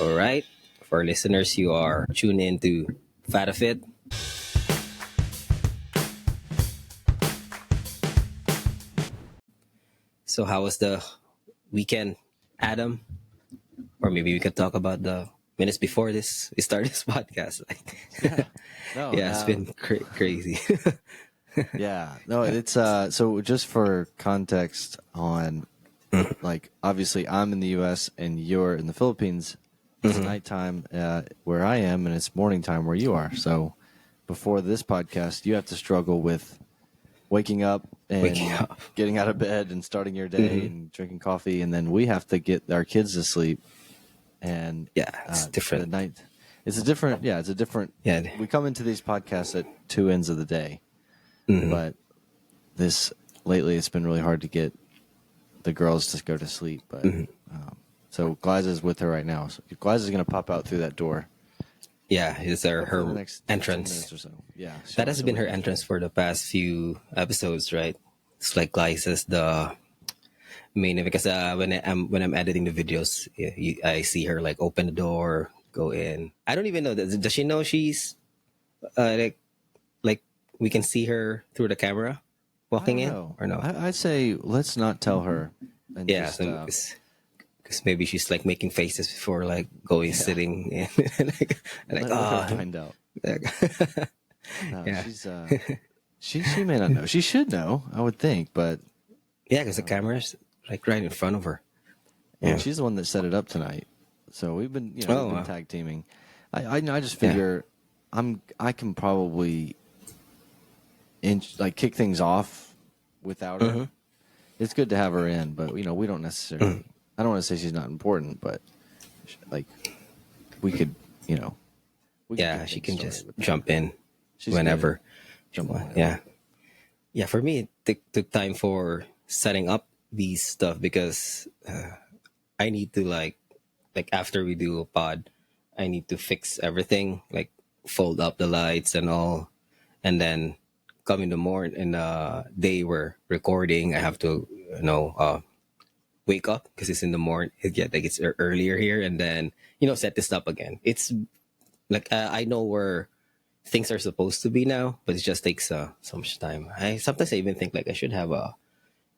All right. For our listeners, you are tuned in to Fit. So, how was the weekend, Adam? Or maybe we could talk about the minutes before this we started this podcast. Yeah. No. Yeah, it's been crazy. Yeah. No. It's So just for context on, like, obviously I'm in the U.S. and you're in the Philippines. It's nighttime where I am, and it's morning time where you are. So before this podcast, you have to struggle with waking up and Waking up. getting out of bed and starting your day and drinking coffee, and then we have to get our kids to sleep. And Yeah, it's different. The night, it's a different. Yeah, it's a different. Yeah. We come into these podcasts at two ends of the day, but lately it's been really hard to get the girls to go to sleep. But so Gliza's with her right now. So Gliza's going to pop out through that door. Yeah, it's her next entrance. or so. Yeah, That has been her entrance for the past few episodes, right? It's like Glyce's the main, because when I'm editing the videos, I see her like open the door, go in. I don't even know. Does she know she's like we can see her through the camera walking in or no? I'd say let's not tell her. And Yeah, because maybe she's like making faces before like going sitting in. let her find out. No, Yeah. She may not know. She should know, I would think, but yeah, because the camera's like right in front of her. And she's the one that set it up tonight. So we've been, we've been tag teaming. I just figure I can probably kick things off without her. It's good to have her in, but we don't necessarily. I don't want to say she's not important, but like we could, she can just jump in She's whenever. Yeah. Yeah. For me, it took time for setting up these stuff because I need to like after we do a pod, I need to fix everything, like fold up the lights and all, and then come in the morning and day we're recording. I have to wake up because it's in the morning. It's earlier here, and then set this up again. It's like I know where things are supposed to be now, but it just takes so much time. Sometimes I even think like I should have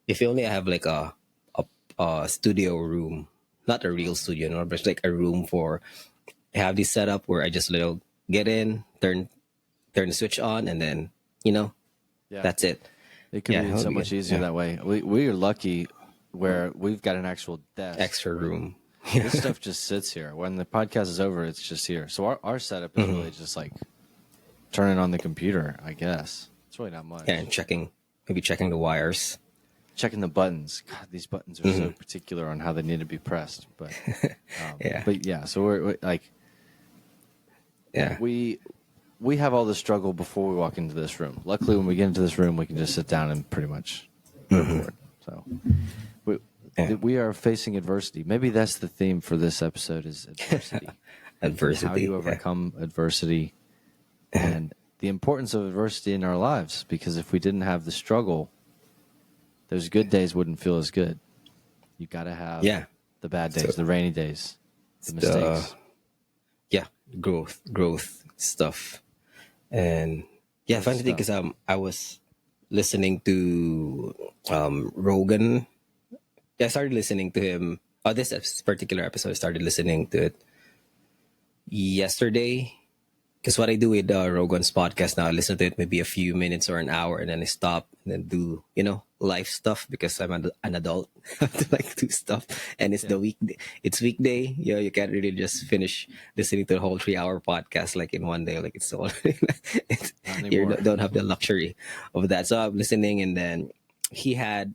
if only I have like a studio room, not a real studio, no, but like a room for. I have this setup where I just get in, turn the switch on, and then that's it. It could be so much easier that way. We are lucky where we've got an actual desk, extra room. This stuff just sits here. When the podcast is over, it's just here. So our setup is really just like turning on the computer, I guess. It's really not much. Yeah, and checking the wires. Checking the buttons. God, these buttons are so particular on how they need to be pressed. But so we're like, we have all the struggle before we walk into this room. Luckily, when we get into this room, we can just sit down and pretty much record. So we are facing adversity. Maybe that's the theme for this episode: is adversity. Adversity. How you overcome adversity, and the importance of adversity in our lives. Because if we didn't have the struggle, those good days wouldn't feel as good. You got to have the bad days, the rainy days, the mistakes. Growth stuff. And funny thing is I was listening to Rogan. I started listening to him. This particular episode, I started listening to it yesterday. Because what I do with Rogan's podcast now, I listen to it maybe a few minutes or an hour, and then I stop and then do life stuff because I'm an adult. I have to like do stuff, and it's the weekday. It's weekday. You can't really just finish listening to the whole 3-hour podcast like in one day. Like it's all you don't have the luxury of that. So I'm listening, and then he had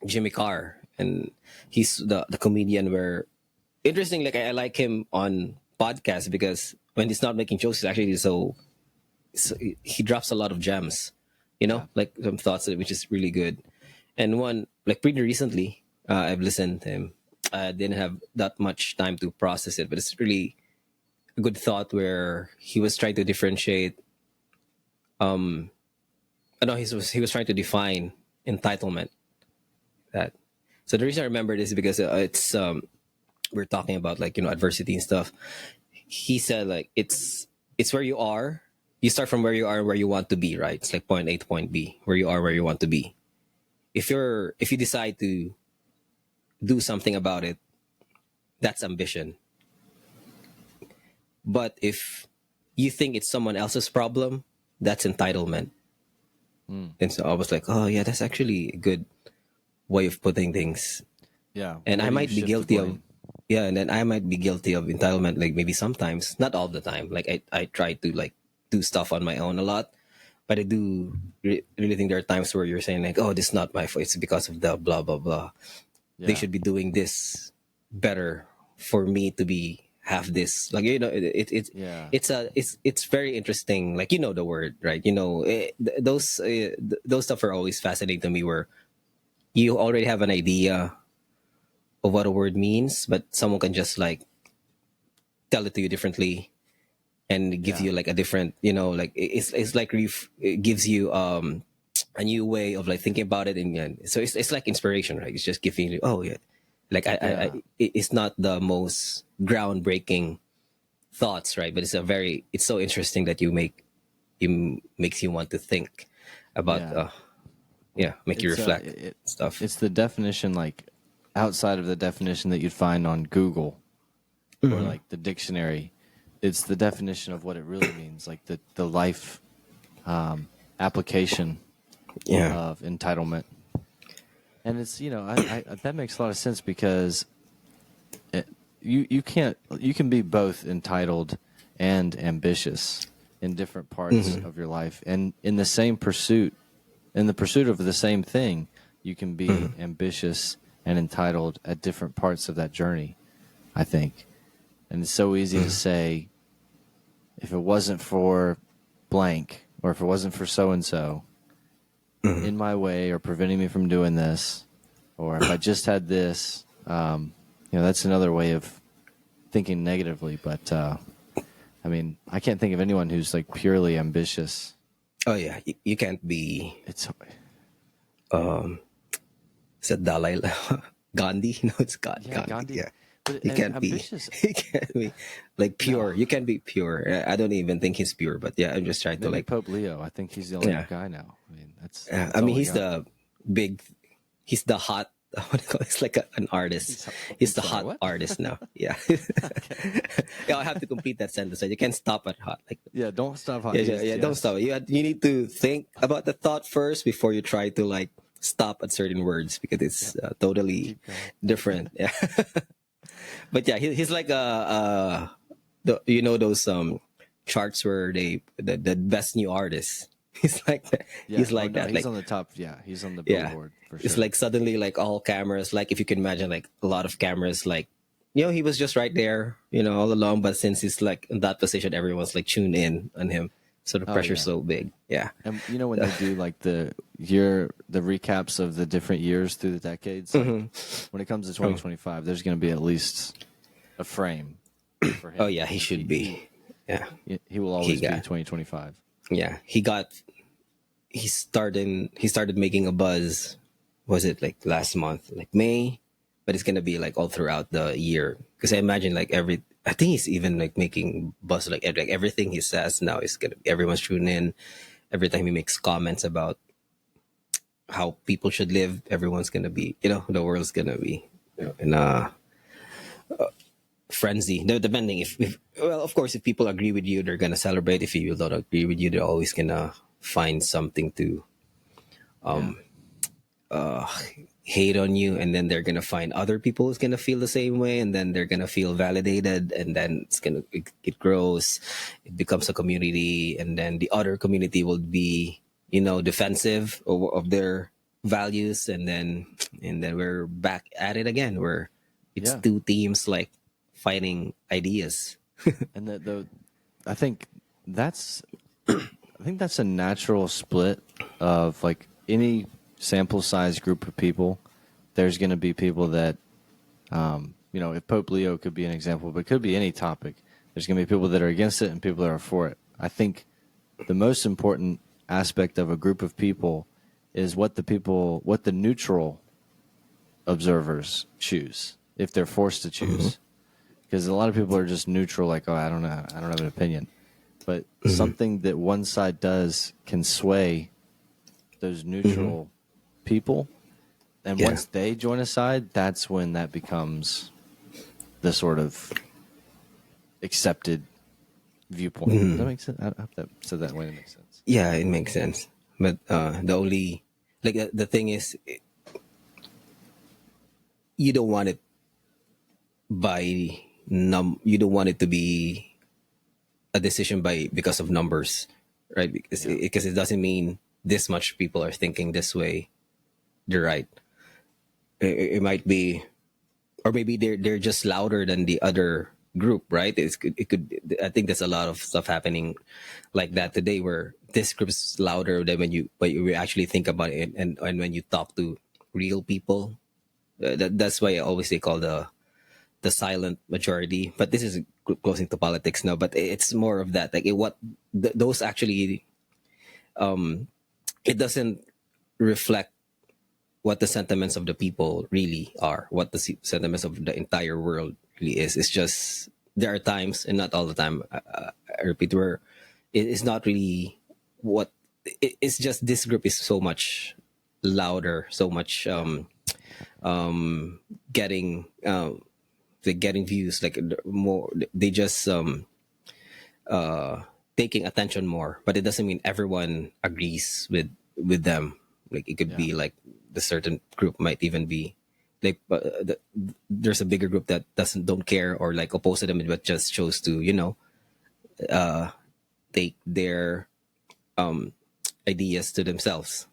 Jimmy Carr, and he's the comedian where interesting. Like I like him on podcasts because when he's not making jokes, he's actually so he drops a lot of gems, like some thoughts which is really good. And one like pretty recently, I've listened to him. I didn't have that much time to process it, but it's really a good thought where he was trying to differentiate. No, he was trying to define entitlement. That so the reason I remember this is because it's we're talking about like, adversity and stuff. He said like it's where you are. You start from where you are and where you want to be, right? It's like point A to point B, where you are, where you want to be. If you decide to do something about it, that's ambition. But if you think it's someone else's problem, that's entitlement. And so I was like, oh yeah, that's actually a good way of putting things. Yeah. And Where I do you might be shift the guilty of, blame? yeah, and then I might be guilty of entitlement, like maybe sometimes, not all the time. Like I try to like do stuff on my own a lot, but I do really think there are times where you're saying like, oh, this is not my fault. It's because of the blah blah blah. They Yeah. should be doing this better for me to be have this. Like Yeah. it's very interesting. Like the word, right? Those stuff are always fascinating to me. Where you already have an idea of what a word means, but someone can just like tell it to you differently and give Yeah. you like a different, like it's like it gives you a new way of like thinking about it, and so it's like inspiration, right? It's just giving you, oh yeah, like Yeah. it's not the most groundbreaking thoughts, right? But it's so interesting that it makes you want to think about, Yeah. make you It's reflect stuff. it's the definition, like outside of the definition that you'd find on Google or like the dictionary. It's the definition of what it really means, like the life application Yeah. of entitlement. And it's I that makes a lot of sense because you can be both entitled and ambitious in different parts of your life, and in the same pursuit, in the pursuit of the same thing, you can be ambitious and entitled at different parts of that journey, I think. And it's so easy to say, if it wasn't for blank, or if it wasn't for so and so in my way or preventing me from doing this, or if I just had this, that's another way of thinking negatively. But I mean, I can't think of anyone who's like purely ambitious. Oh yeah, you can't be. It's Is it Dalai Gandhi? No, it's yeah, Gandhi. Gandhi. Yeah, But you can't be. ambitious. You can't be like pure. No. You can't be pure. I don't even think he's pure, but yeah, I'm just trying to Maybe like. Pope Leo. I think he's the only Yeah, guy now. I mean, that's I all mean, we he's got. the big. He's the hot. What do you call it? It's like an artist. He's the sorry, hot what? artist now. Yeah. Yeah, I have to complete that sentence. Right? You can't stop at hot. Like, Yeah, don't stop. yeah, yeah, yeah. Don't stop. You need to think about the thought first before you try to like stop at certain words, because it's totally Keep going. different. Yeah. But yeah, he's like those charts where the best new artist. He's like that. Yeah, He's like that. he's Like, on the top. Yeah, he's on the yeah, billboard for it's sure. like suddenly like all cameras. Like if you can imagine, like a lot of cameras. Like he was just right there, all along. But since he's like in that position, everyone's like tuned in on him. So the pressure's yeah. so big. Yeah. And when they do like the recaps of the different years through the decades, like, when it comes to 2025, there's going to be at least a frame for him. Oh yeah, he should be. Yeah. He will always be 2025. Yeah, he started making a buzz. Was it like last month, like May? But it's gonna be like all throughout the year, because I imagine like I think he's even like making buzz, like everything he says now is gonna, everyone's tuning in. Every time he makes comments about how people should live, everyone's gonna be, the world's gonna be, in a frenzy. Depending if well, of course, if people agree with you, they're gonna celebrate. If you don't agree with you, they're always gonna find something to hate on you, and then they're gonna find other people who's gonna feel the same way, and then they're gonna feel validated, and then it grows, it becomes a community, and then the other community will be defensive of their values, and then we're back at it again, where it's two teams like fighting ideas. And I think that's a natural split of like any sample size group of people. There's going to be people that, if Pope Leo could be an example, but it could be any topic. There's going to be people that are against it and people that are for it. I think the most important aspect of a group of people is what the neutral observers choose. if they're forced to choose. Because a lot of people are just neutral, like, oh, I don't know, I don't have an opinion. But something that one side does can sway those neutral people. And Yeah. once they join a side, that's when that becomes the sort of accepted viewpoint. Does that make sense? I hope that said that way. It makes sense. Yeah, it makes sense. But the only like the thing is, you don't want it by you don't want it to be a decision by because of numbers, right? Because it doesn't mean this much people are thinking this way. They're right. It might be, or maybe they're just louder than the other group, right? It could. I think there's a lot of stuff happening like that today, where this group is louder than when you actually think about it, and when you talk to real people, that's why I always they call the silent majority. But this is closing to politics now. But it's more of that, like those actually, it doesn't reflect what the sentiments of the people really are, what the sentiments of the entire world really is. It's just there are times, and not all the time. I repeat, where it is not really what it's just this group is so much louder, so much getting they getting views like more. They just taking attention more, but it doesn't mean everyone agrees with them. Like it could Yeah. be like the certain group might even be like there's a bigger group that don't care or like oppose to them, but just chose to take their ideas to themselves.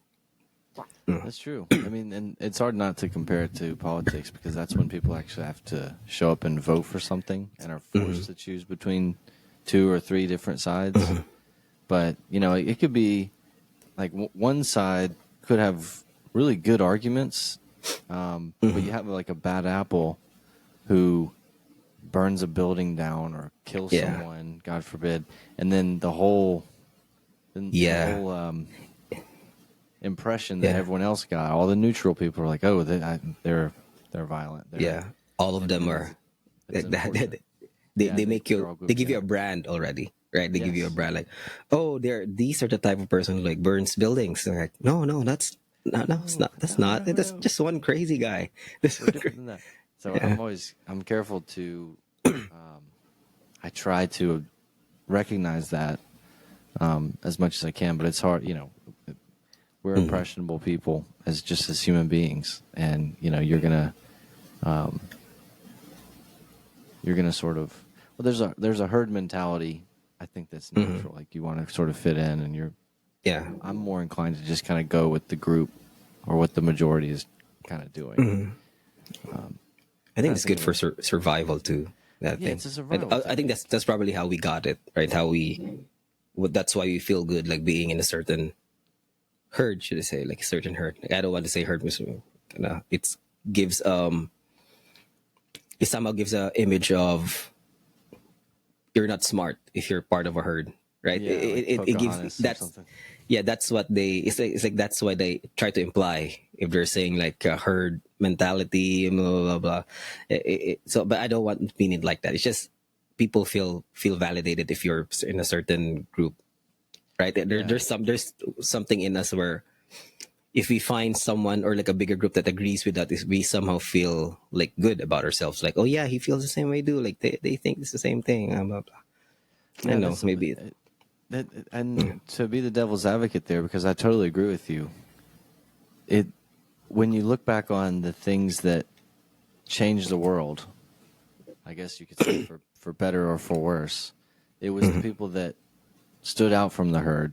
That's true. I mean, and it's hard not to compare it to politics because that's when people actually have to show up and vote for something and are forced to choose between two or three different sides. But, it could be like one side could have really good arguments, but you have like a bad apple who burns a building down or kills Yeah. someone, God forbid, and then the whole impression that Yeah. everyone else got, all the neutral people are like, oh, they're violent. Yeah, all of them and are it's like that. unfortunate. They Yeah, they they make they're you all they grouped give you a together. brand already, right? They give you a Yes. brand like, oh, these are the type of person who like burns buildings. And like, no, that's no, it's not. That's not. That's No. just one crazy guy. This We're one different than that. So Yeah. I'm careful to, I try to recognize that as much as I can, but it's hard. We're impressionable people as human beings, and you're gonna sort of there's a herd mentality. I think that's natural. Like you want to sort of fit in, and Yeah. I'm more inclined to just kind of go with the group or what the majority is kind of doing. I think it's think good of for survival too. That Yeah, thing. it's a survival I think that's probably how we got it, right? That's why we feel good, like being in a certain herd, should I say, like a certain herd. Like, I don't want to say herd, because it gives it somehow gives a image of you're not smart if you're part of a herd, right? Yeah, like It gives Pocahontas or that's something. yeah, that's what it's like that's why they try to imply if they're saying like a herd mentality, blah blah blah. Blah. So, but I don't want to mean it like that. It's just people feel validated if you're in a certain group, right? There's something in us where if we find someone or like a bigger group that agrees with that, is we somehow feel like good about ourselves. Like, oh yeah, he feels the same way too. Like they think it's the same thing. Blah, blah. I Yeah, know, maybe. and to be the devil's advocate there, because I totally agree with you. When you look back on the things that changed the world, I guess you could say for better or for worse, it was the people that stood out from the herd,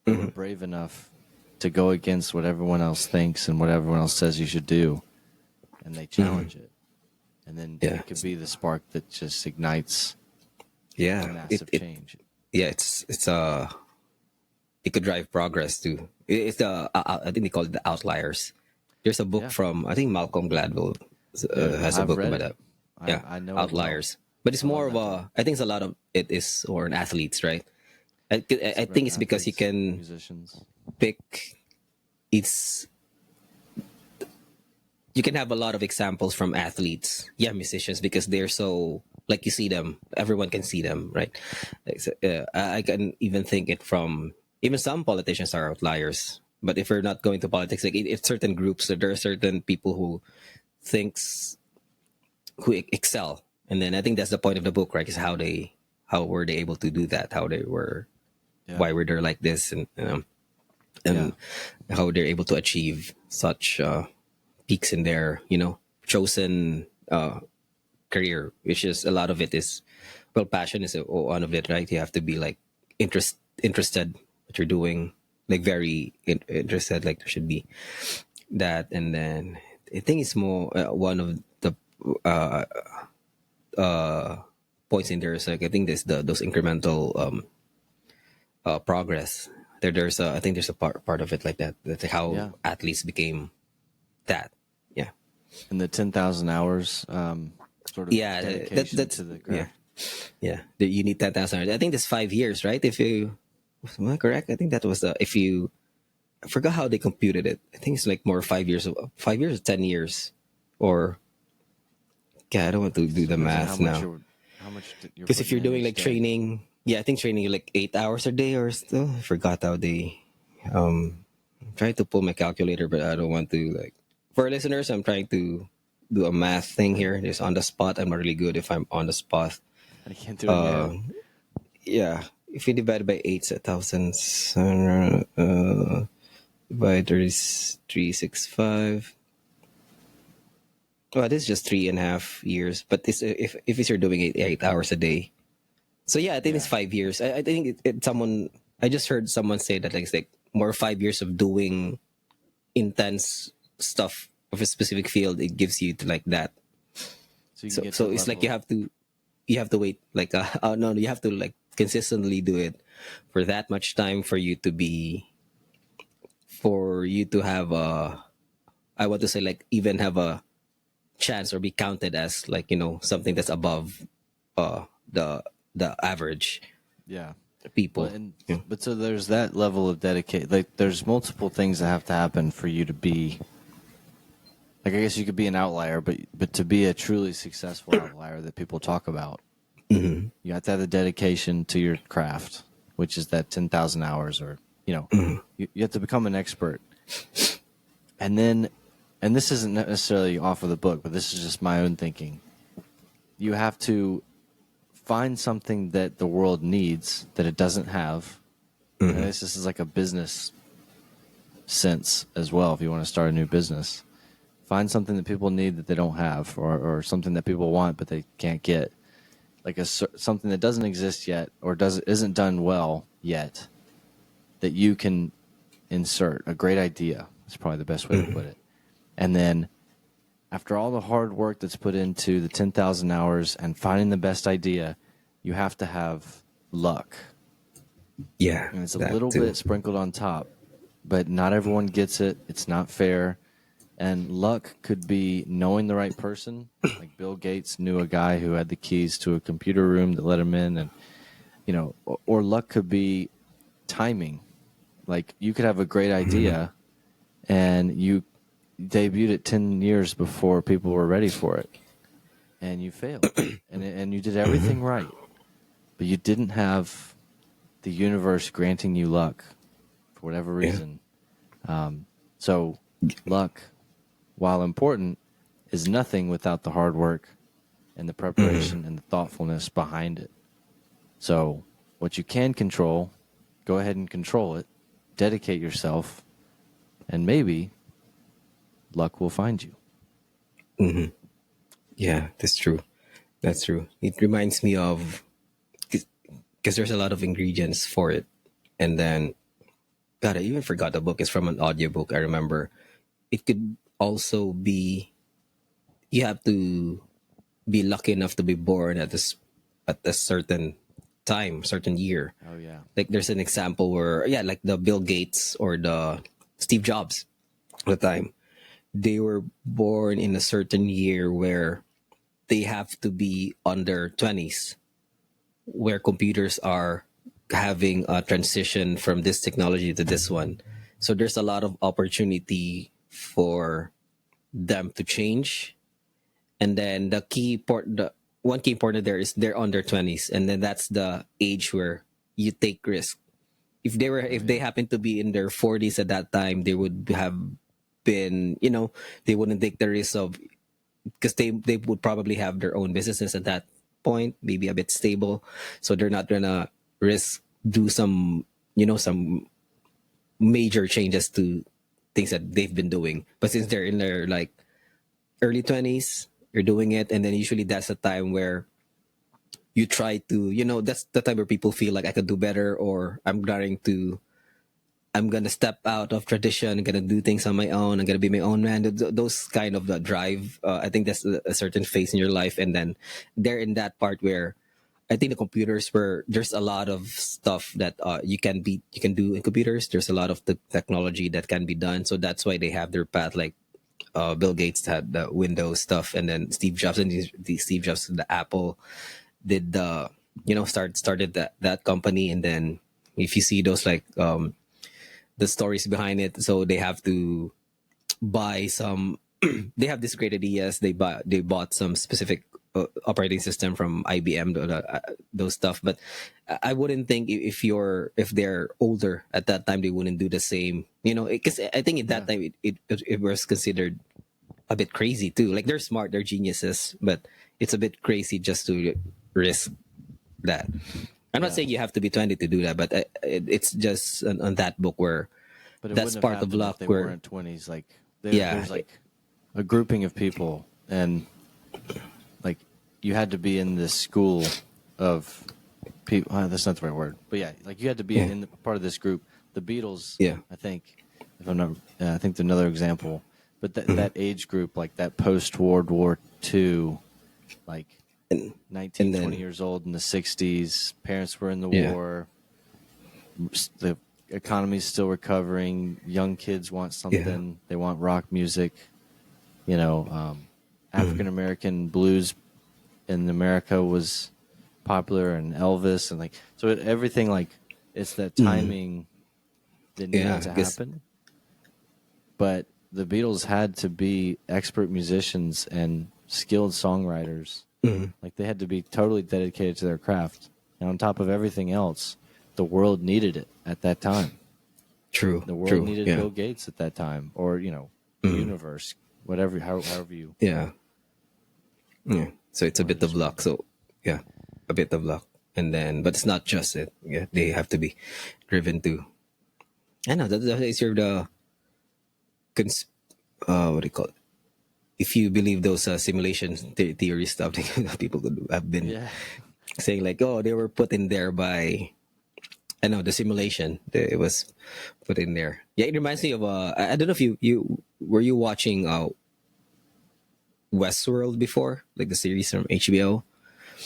who were brave enough to go against what everyone else thinks and what everyone else says you should do, and they challenge it. And then it could be the spark that just ignites a Yeah, massive change. yeah, it could drive progress too. It's I think they call it the Outliers. There's a book Yeah. from I think Malcolm Gladwell has a I've book read about it. that. Yeah, I know it well. Outliers. But it's I love more of that book. I think it's a lot of it is or an athletes, right? I think it's because you Athletes, can musicians. pick it's you can have a lot of examples from athletes, yeah, musicians, because they're so, like, you see them, everyone can see them, right? I can even think it from, even some politicians are outliers. But if we're not going to politics, like, it's certain groups, that there are certain people who thinks, excel, and then I think that's the point of the book, right? Is how were they able to do that? How they were, Yeah. why were they like this, and Yeah. and how they're able to achieve such peaks in their, chosen career, which is, a lot of it is, well, passion is one of it, right? You have to be like interested what you're doing, like very interested, like there should be that. And then I think it's more, one of the uh, points in there is, like, I think there's those incremental progress. There's I think there's a part of it like that. That's Yeah. how athletes became that. Yeah. And the 10,000 hours, sort of Yeah, dedication that's, to the yeah, craft. yeah. You need 10,000 hours. I think that's 5 years, right? If you, am I correct? I think that was the, if you, I forgot how they computed it. I think it's like more 5 years, 5 years or 10 years, or, yeah, I don't want to do the Depends on math now. how much you're Because if putting you're in doing each like day. training, yeah, I think training like 8 hours a day or still. I forgot how they. I'm trying to pull my calculator, but I don't want to, like. For listeners, I'm trying to do a math thing here. It's on the spot. I'm not really good if I'm on the spot. I can't do it in your head. Uh, yeah, if you divide by eight, it's 1,000. By 365. Well, this is just 3.5 years. But this, if it's, you're doing 8 hours a day. So yeah, I think it's Yeah. 5 years. I think someone, I just heard someone say that, like, it's like more 5 years of doing intense stuff of a specific field. It gives you to, like, that. So you can So get to so the it's like level. you have to wait, like, no, you have to, like, consistently do it for that much time for you to be, for you to have a, I want to say, like, even have a chance or be counted as, like, something that's above the average Yeah. Well, people. Yeah. but so there's that level of dedication. Like, there's multiple things that have to happen for you to be. Like, I guess you could be an outlier, but to be a truly successful outlier that people talk about, you have to have the dedication to your craft, which is that 10,000 hours, or you have to become an expert. And then, and this isn't necessarily off of the book, but this is just my own thinking. You have to find something that the world needs that it doesn't have. And this is like a business sense as well. If you want to start a new business, find something that people need that they don't have, or something that people want but they can't get, like something that doesn't exist yet, or isn't done well yet, that you can insert. A great idea is probably the best way to put it. And then, after all the hard work that's put into the 10,000 hours and finding the best idea, you have to have luck. Yeah, And it's a that little too. bit sprinkled on top, but not everyone gets it. It's not fair. And luck could be knowing the right person. Like Bill Gates knew a guy who had the keys to a computer room that let him in. And, or luck could be timing. Like, you could have a great idea and you debuted it 10 years before people were ready for it, and you failed. And you did everything right, but you didn't have the universe granting you luck for whatever reason. So luck, while important, is nothing without the hard work and the preparation and the thoughtfulness behind it. So what you can control, go ahead and control it, dedicate yourself, and maybe luck will find you. Yeah, that's true. That's true. It reminds me of, because there's a lot of ingredients for it, and then, God, I even forgot the book. It's from an audiobook. I remember it could also be, you have to be lucky enough to be born at a certain time, certain year. Oh, yeah. Like, there's an example where, yeah, like the Bill Gates or the Steve Jobs at the time, they were born in a certain year where they have to be on their 20s, where computers are having a transition from this technology to this one. So there's a lot of opportunity for them to change. And then the one key important there is they're under 20s, and then that's the age where you take risk. Oh If they yeah. happen to be in their 40s at that time, they would have been, they wouldn't take the risk of, because they would probably have their own businesses at that point, maybe a bit stable, so they're not gonna risk do some, some major changes to things that they've been doing. But since they're in their like early 20s, you're doing it, and then usually that's the time where you try to, that's the time where people feel like I could do better, or I'm gonna step out of tradition. I'm gonna do things on my own. I'm gonna be my own man. Those kind of the drive. I think that's a certain phase in your life, and then they're in that part where I think the computers where there's a lot of stuff that you can do in computers. There's a lot of the technology that can be done. So that's why they have their path. Like Bill Gates had the Windows stuff, and then Steve Jobs and the Steve Jobs, the Apple did the started that company, and then if you see those like the stories behind it, so they have to buy some. They have this great ideas. They bought some specific operating system from IBM, those stuff. But I wouldn't think if they're older at that time, they wouldn't do the same. Because I think at that Yeah. time it was considered a bit crazy too. Like they're smart, they're geniuses, but it's a bit crazy just to risk that. I'm not Yeah. saying you have to be 20 to do that, but it's just on that book where But it that's wouldn't have part of happened if luck. they Where weren't 20s. Like yeah, there's like a grouping of people, and like you had to be in this school of people. That's not the right word, but yeah, like you had to be yeah, in part of this group. The Beatles, yeah, I think, if I'm not, I think they're another example. But that age group, like that post World War II, like and 19, and 20 then years old in the 60s, parents were in the yeah, war, the economy's still recovering, young kids want yeah, something, they want rock music, you know, African American blues in America was popular, and Elvis, and like everything, like it's that timing that needed yeah. to Because happen. But the Beatles had to be expert musicians and skilled songwriters. Like they had to be totally dedicated to their craft. And on top of everything else, the world needed it at that time. true, The world true, needed yeah, Bill Gates at that time, or the universe, whatever, however you yeah, yeah. So it's a want to bit of describe luck. it. So yeah, a bit of luck, and then but it's not just it. Yeah, they have to be driven to. I know that is your the cons- what do you call it? If you believe those simulation theory stuff, people could have been Yeah, saying like, oh, they were put in there by, I know the simulation. It was put in there. Yeah, it reminds me of I don't know if you were you watching Westworld before, like the series from HBO,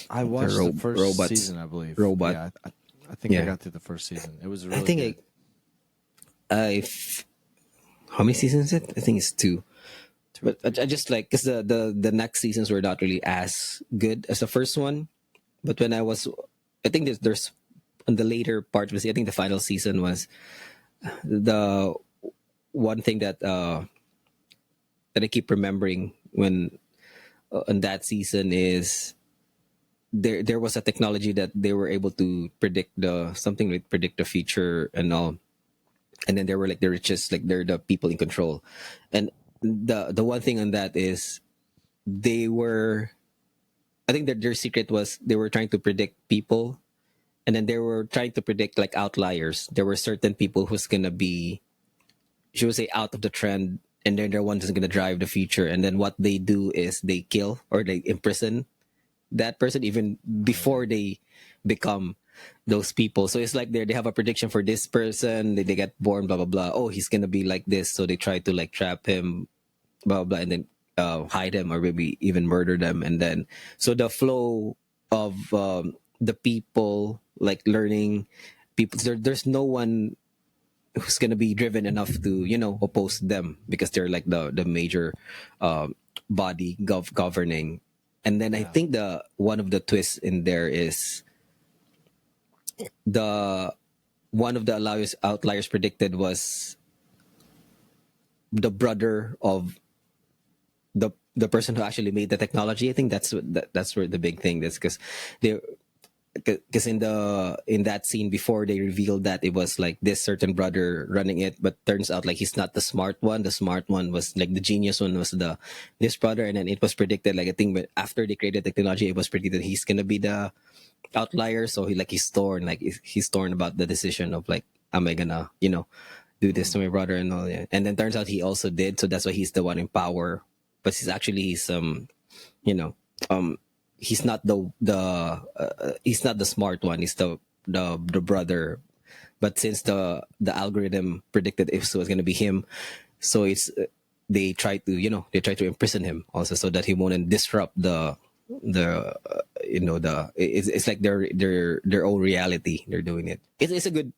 I the watched the first robots, season, I believe. robot. Yeah, I think I Yeah, got through the first season. It was I really think good. I how many seasons is it? I think it's two. Two or But three. I just like because the next seasons were not really as good as the first one. But when I was, I think there's on the later part of the, I think the final season was the one thing that I keep remembering when on that season is there was a technology that they were able to predict the something like predict the future and all, and then they were like the richest, like they're the people in control, and the one thing on that is they were, I think that their secret was they were trying to predict people, and then they were trying to predict like outliers. There were certain people who's gonna be, she would say, out of the trend, and then they're one that's gonna drive the future. And then what they do is they kill or they imprison that person even Oh yeah. before they become those people. So it's like they have a prediction for this person. They get born, blah blah blah. Oh, he's gonna be like this, so they try to like trap him, blah blah, blah, and then hide him or maybe even murder them. And then so the flow of the people like learning people, there's no one who's gonna be driven enough to oppose them because they're like the major body governing. And then I Yeah. think the one of the twists in there is the one of the outliers predicted was the brother of the person who actually made the technology. I think that's where the big thing is, because in that scene before, they revealed that it was like this certain brother running it, but turns out like he's not the smart one. The smart one was like the genius one was the this brother, and then it was predicted, like I think, but after they created technology, it was predicted he's gonna be the outlier. So he's torn, like he's torn about the decision of like, am I gonna do this to my brother and all that. And then turns out he also did, so that's why he's the one in power. But he's you know um he's not he's not the smart one. He's the brother. But since the algorithm predicted it was going to be him, so it's they try to imprison him also, so that he won't disrupt the it's like their own reality. They're doing it. It's a good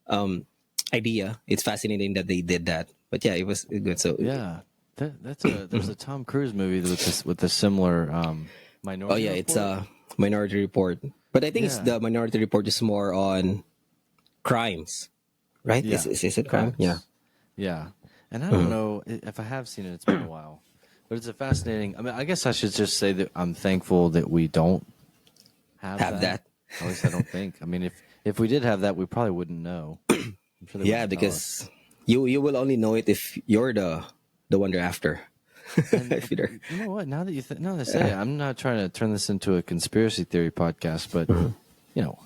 um idea. It's fascinating that they did that. But yeah, it was good. So Yeah, there's a Tom Cruise movie with a similar oh Minority yeah, Report. it's a Minority Report. But I think it's Yeah. the Minority Report is more on crimes, right? Yeah, Is it crime? Yeah. crimes. Yeah, and I don't know if I have seen it. It's been a while, but it's a fascinating. I mean, I guess I should just say that I'm thankful that we don't have Have that. that. At least I don't think. I mean, if we did have that, we probably wouldn't know. I'm sure they Yeah, wouldn't tell us. because you will only know it if you're the one they're after. And If you're- you know what? Now that I say it, I'm not trying to turn this into a conspiracy theory podcast, but you know,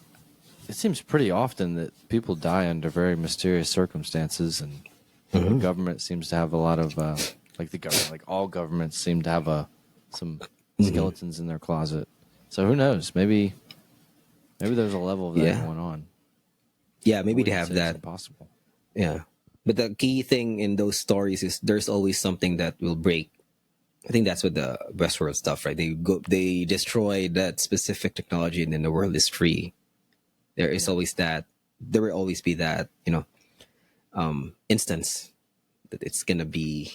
it seems pretty often that people die under very mysterious circumstances, and the government seems to have a lot of like the government, like all governments seem to have some skeletons in their closet. So who knows? Maybe there's a level of that Yeah. going on. yeah, I maybe they wouldn't have say it's that. impossible. Yeah. But the key thing in those stories is there's always something that will break. I think that's what the Westworld stuff, right? They destroy that specific technology, and then the world is free. There is Yeah. always that. There will always be that, instance that it's gonna be.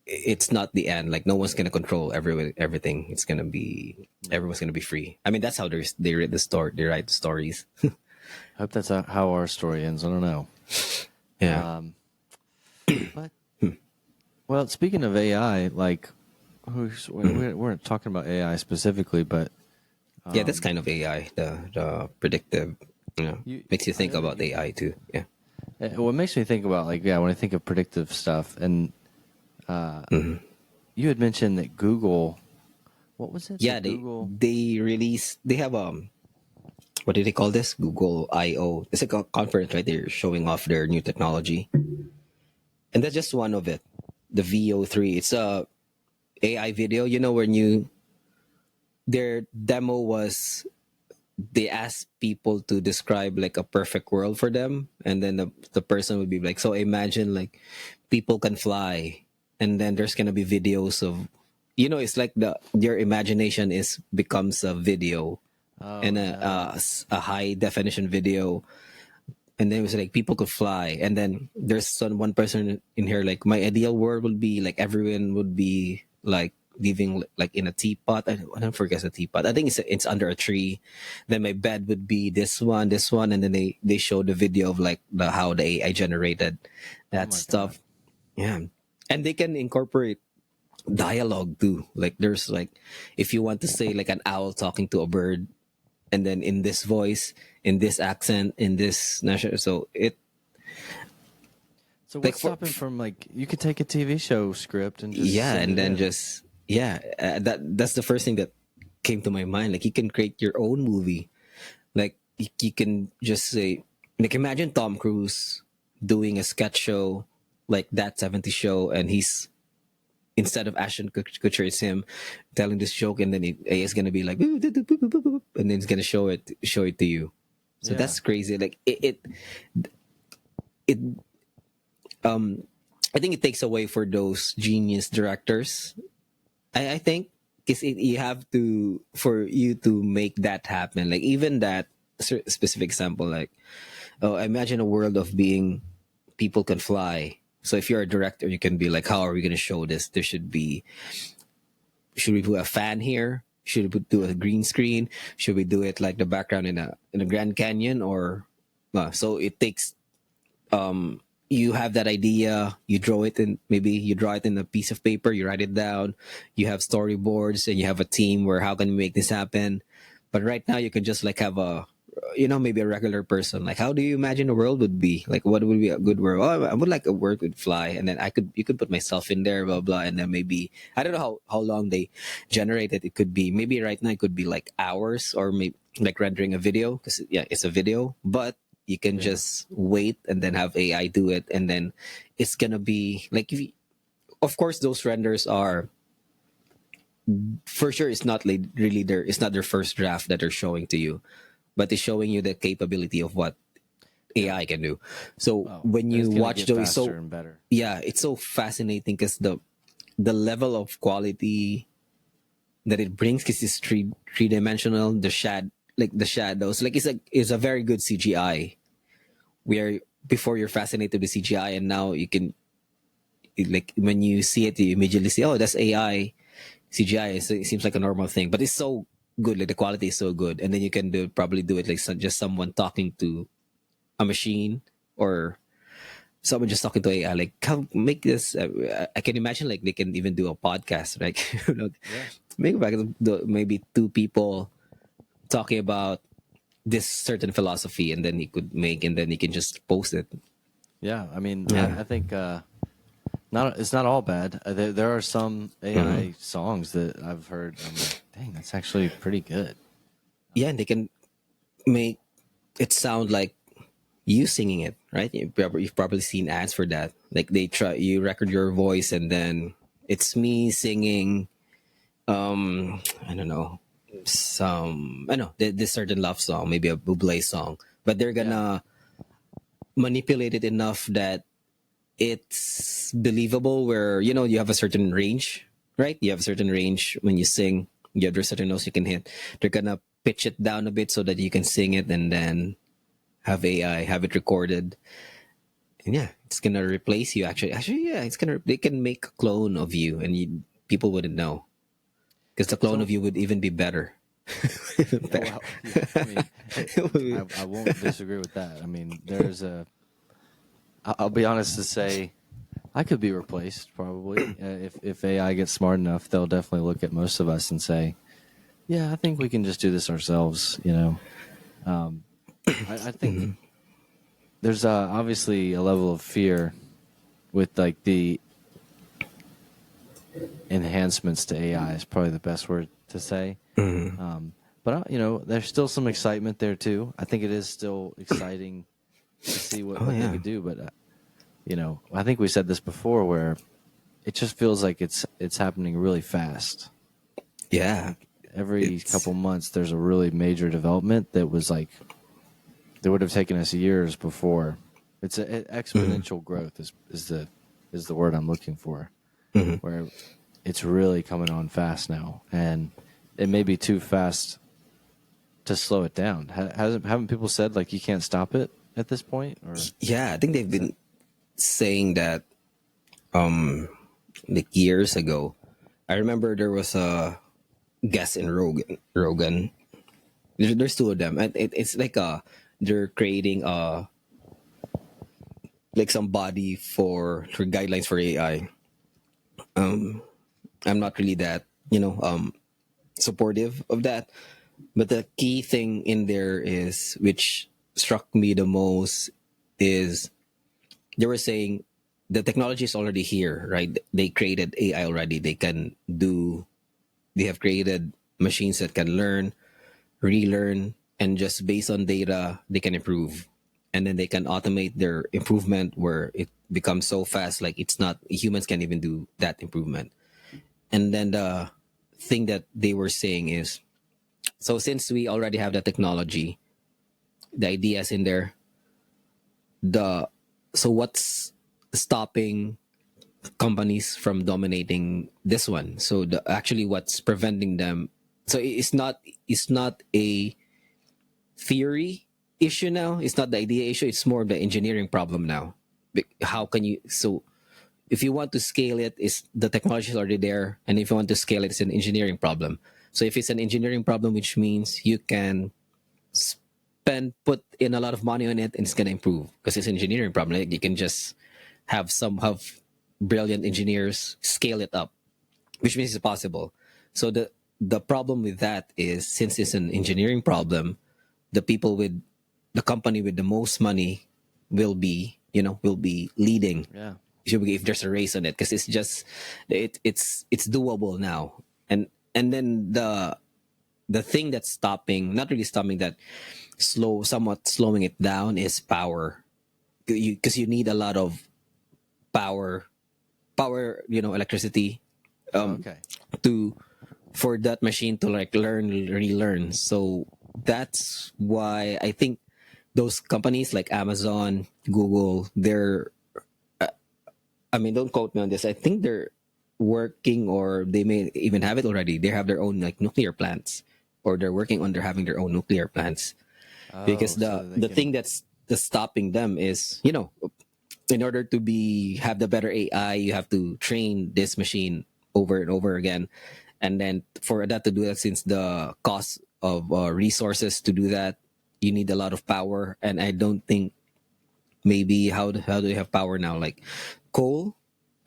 It's not the end. Like no one's gonna control everything. It's gonna be everyone's gonna be free. I mean, that's how they read the story. They write the stories. I hope that's how our story ends. I don't know. Yeah. Um, but well, speaking of AI, like we weren't talking about AI specifically, but Yeah, that's kind of AI. The predictive. Makes you think about AI too. Yeah. what makes me think about like when I think of predictive stuff, and you had mentioned that Google, what was it? Yeah, That Google. they have what do they call this? Google I/O. It's like a conference, right? They're showing off their new technology, and that's just one of it. The VO3. It's a AI video. When their demo was, they asked people to describe like a perfect world for them, and then the person would be like, so imagine like people can fly, and then there's gonna be videos of, it's like your imagination is becomes a video, Oh, and no. a high definition video. And then it was like people could fly, and then there's one person in here like, my ideal world would be like everyone would be like living like in a teapot. I don't forget the teapot. I think it's under a tree. Then my bed would be this one, and then they show the video of like how the AI generated Oh that my God. stuff. Yeah, and they can incorporate dialogue too. Like there's like, if you want to say like an owl talking to a bird, and then in this voice, in this accent, in this national, so it So like what's stopping from like you could take a TV show script and just yeah, send and it then in? just that's the first thing that came to my mind. Like you can create your own movie. Like you can just say, like imagine Tom Cruise doing a sketch show like that 70s show, and he's, instead of Ashton Kutcher, it's him telling this joke, and then it's gonna be like, and then it's gonna show it to you. So Yeah. that's crazy. Like it I think it takes away for those genius directors. I think because you have to, for you to make that happen. Like even that specific example, like, oh, imagine a world of being people can fly. So if you're a director, you can be like, how are we going to show this? Should we put a fan here? Should we do a green screen? Should we do it like the background in a Grand Canyon, or so it takes you have that idea, you draw it in, maybe you draw it in a piece of paper, you write it down, you have storyboards, and you have a team where how can we make this happen. But right now you can just like have a, maybe a regular person, like how do you imagine the world would be, like what would be a good world. Oh, I would like a world would fly, and then you could put myself in there, blah blah, and then maybe I don't know how long they generate it. It could be, maybe right now it could be like hours, or maybe like rendering a video, because yeah, it's a video, but you can Yeah. just wait and then have AI do it, and then it's gonna be like, of course those renders are, for sure it's not like really their, it's not their first draft that they're showing to you, but it's showing you the capability of what Yeah. AI can do. So Oh, when and you it's gonna watch get those, faster so and better. yeah, it's so fascinating because the level of quality that it brings, because it's three dimensional, like the shadows, like it's a very good CGI, where before you're fascinated with CGI, and now you can, like when you see it, you immediately see, oh, that's AI. CGI. It seems like a normal thing, but it's so good. Like the quality is so good, and then you can probably do it like just someone talking to a machine, or someone just talking to AI. Like, how make this? I can imagine like they can even do a podcast, like Yeah. maybe back maybe two people talking about this certain philosophy, and then he could make, and then he can just post it. Yeah. I mean, Yeah. I think not it's not all bad. There are some AI songs that I've heard. I'm like, dang, that's actually pretty good. Yeah, and they can make it sound like you singing it, right? You've probably seen ads for that. Like they try, you record your voice, and then it's me singing. I don't know, I know this certain love song, maybe a Buble song, but they're Yeah. gonna manipulate it enough that it's believable. Where you have a certain range, right? You have a certain range when you sing. You have certain notes you can hit. They're gonna pitch it down a bit so that you can sing it, and then have AI have it recorded. And yeah, it's gonna replace you. Actually, yeah, it's gonna. They can make a clone of you, and people wouldn't know, because the clone of So, you would even be better. Even oh, better. well, yeah. I mean, I won't disagree with that. I mean, there's a. I'll be honest to say, I could be replaced probably. If AI gets smart enough, they'll definitely look at most of us and say, "Yeah, I think we can just do this ourselves." I think there's obviously a level of fear with like the enhancements to AI is probably the best word to say. But there's still some excitement there too. I think it is still exciting to see Oh what they yeah, could do. But I think we said this before, where it just feels like it's happening really fast. yeah. Every It's couple months, there's a really major development that was like that would have taken us years before. It's exponential growth is the word I'm looking for, where it's really coming on fast now, and it may be too fast to slow it down. Haven't people said like you can't stop it at this point, or yeah. I think they've is it? been saying that like years ago. I remember there was a guest in Rogan. There's two of them, and it's like they're creating like some body for guidelines for AI. I'm not really that supportive of that, but the key thing in there is, which struck me the most, is they were saying the technology is already here, right? They created AI already. They have created machines that can learn, relearn, and just based on data they can improve, and then they can automate their improvement where it becomes so fast, like it's not, humans can't even do that improvement. And then the thing that they were saying is, so since we already have the technology, the ideas in there, the so what's stopping companies from dominating this one? So actually what's preventing them, so it's not a theory issue now, it's not the idea issue, it's more of the engineering problem now. How can you, so if you want to scale it, is the technology is already there, and if you want to scale it, it's an engineering problem. So if it's an engineering problem, which means you can put in a lot of money on it, and it's going to improve because it's an engineering problem. Like you can just have brilliant engineers scale it up, which means it's possible. So the problem with that is, since it's an engineering problem, the people with the company with the most money will be, will be leading. Yeah. If there's a race on it, because it's just it's doable now. And then the thing that's stopping, not really stopping that, somewhat slowing it down, is power. Because you need a lot of power, electricity, Okay. to for that machine to like relearn. So that's why I think those companies like Amazon, Google, I mean, don't quote me on this. I think they're working, or they may even have it already. They have their own like nuclear plants, or they're working on their having their own nuclear plants. Because Oh, the so they the can. thing that's stopping them is, in order to have the better AI, you have to train this machine over and over again, and then for that to do that, since the cost of resources to do that, you need a lot of power. And I don't think, maybe, how do they have power now, like coal,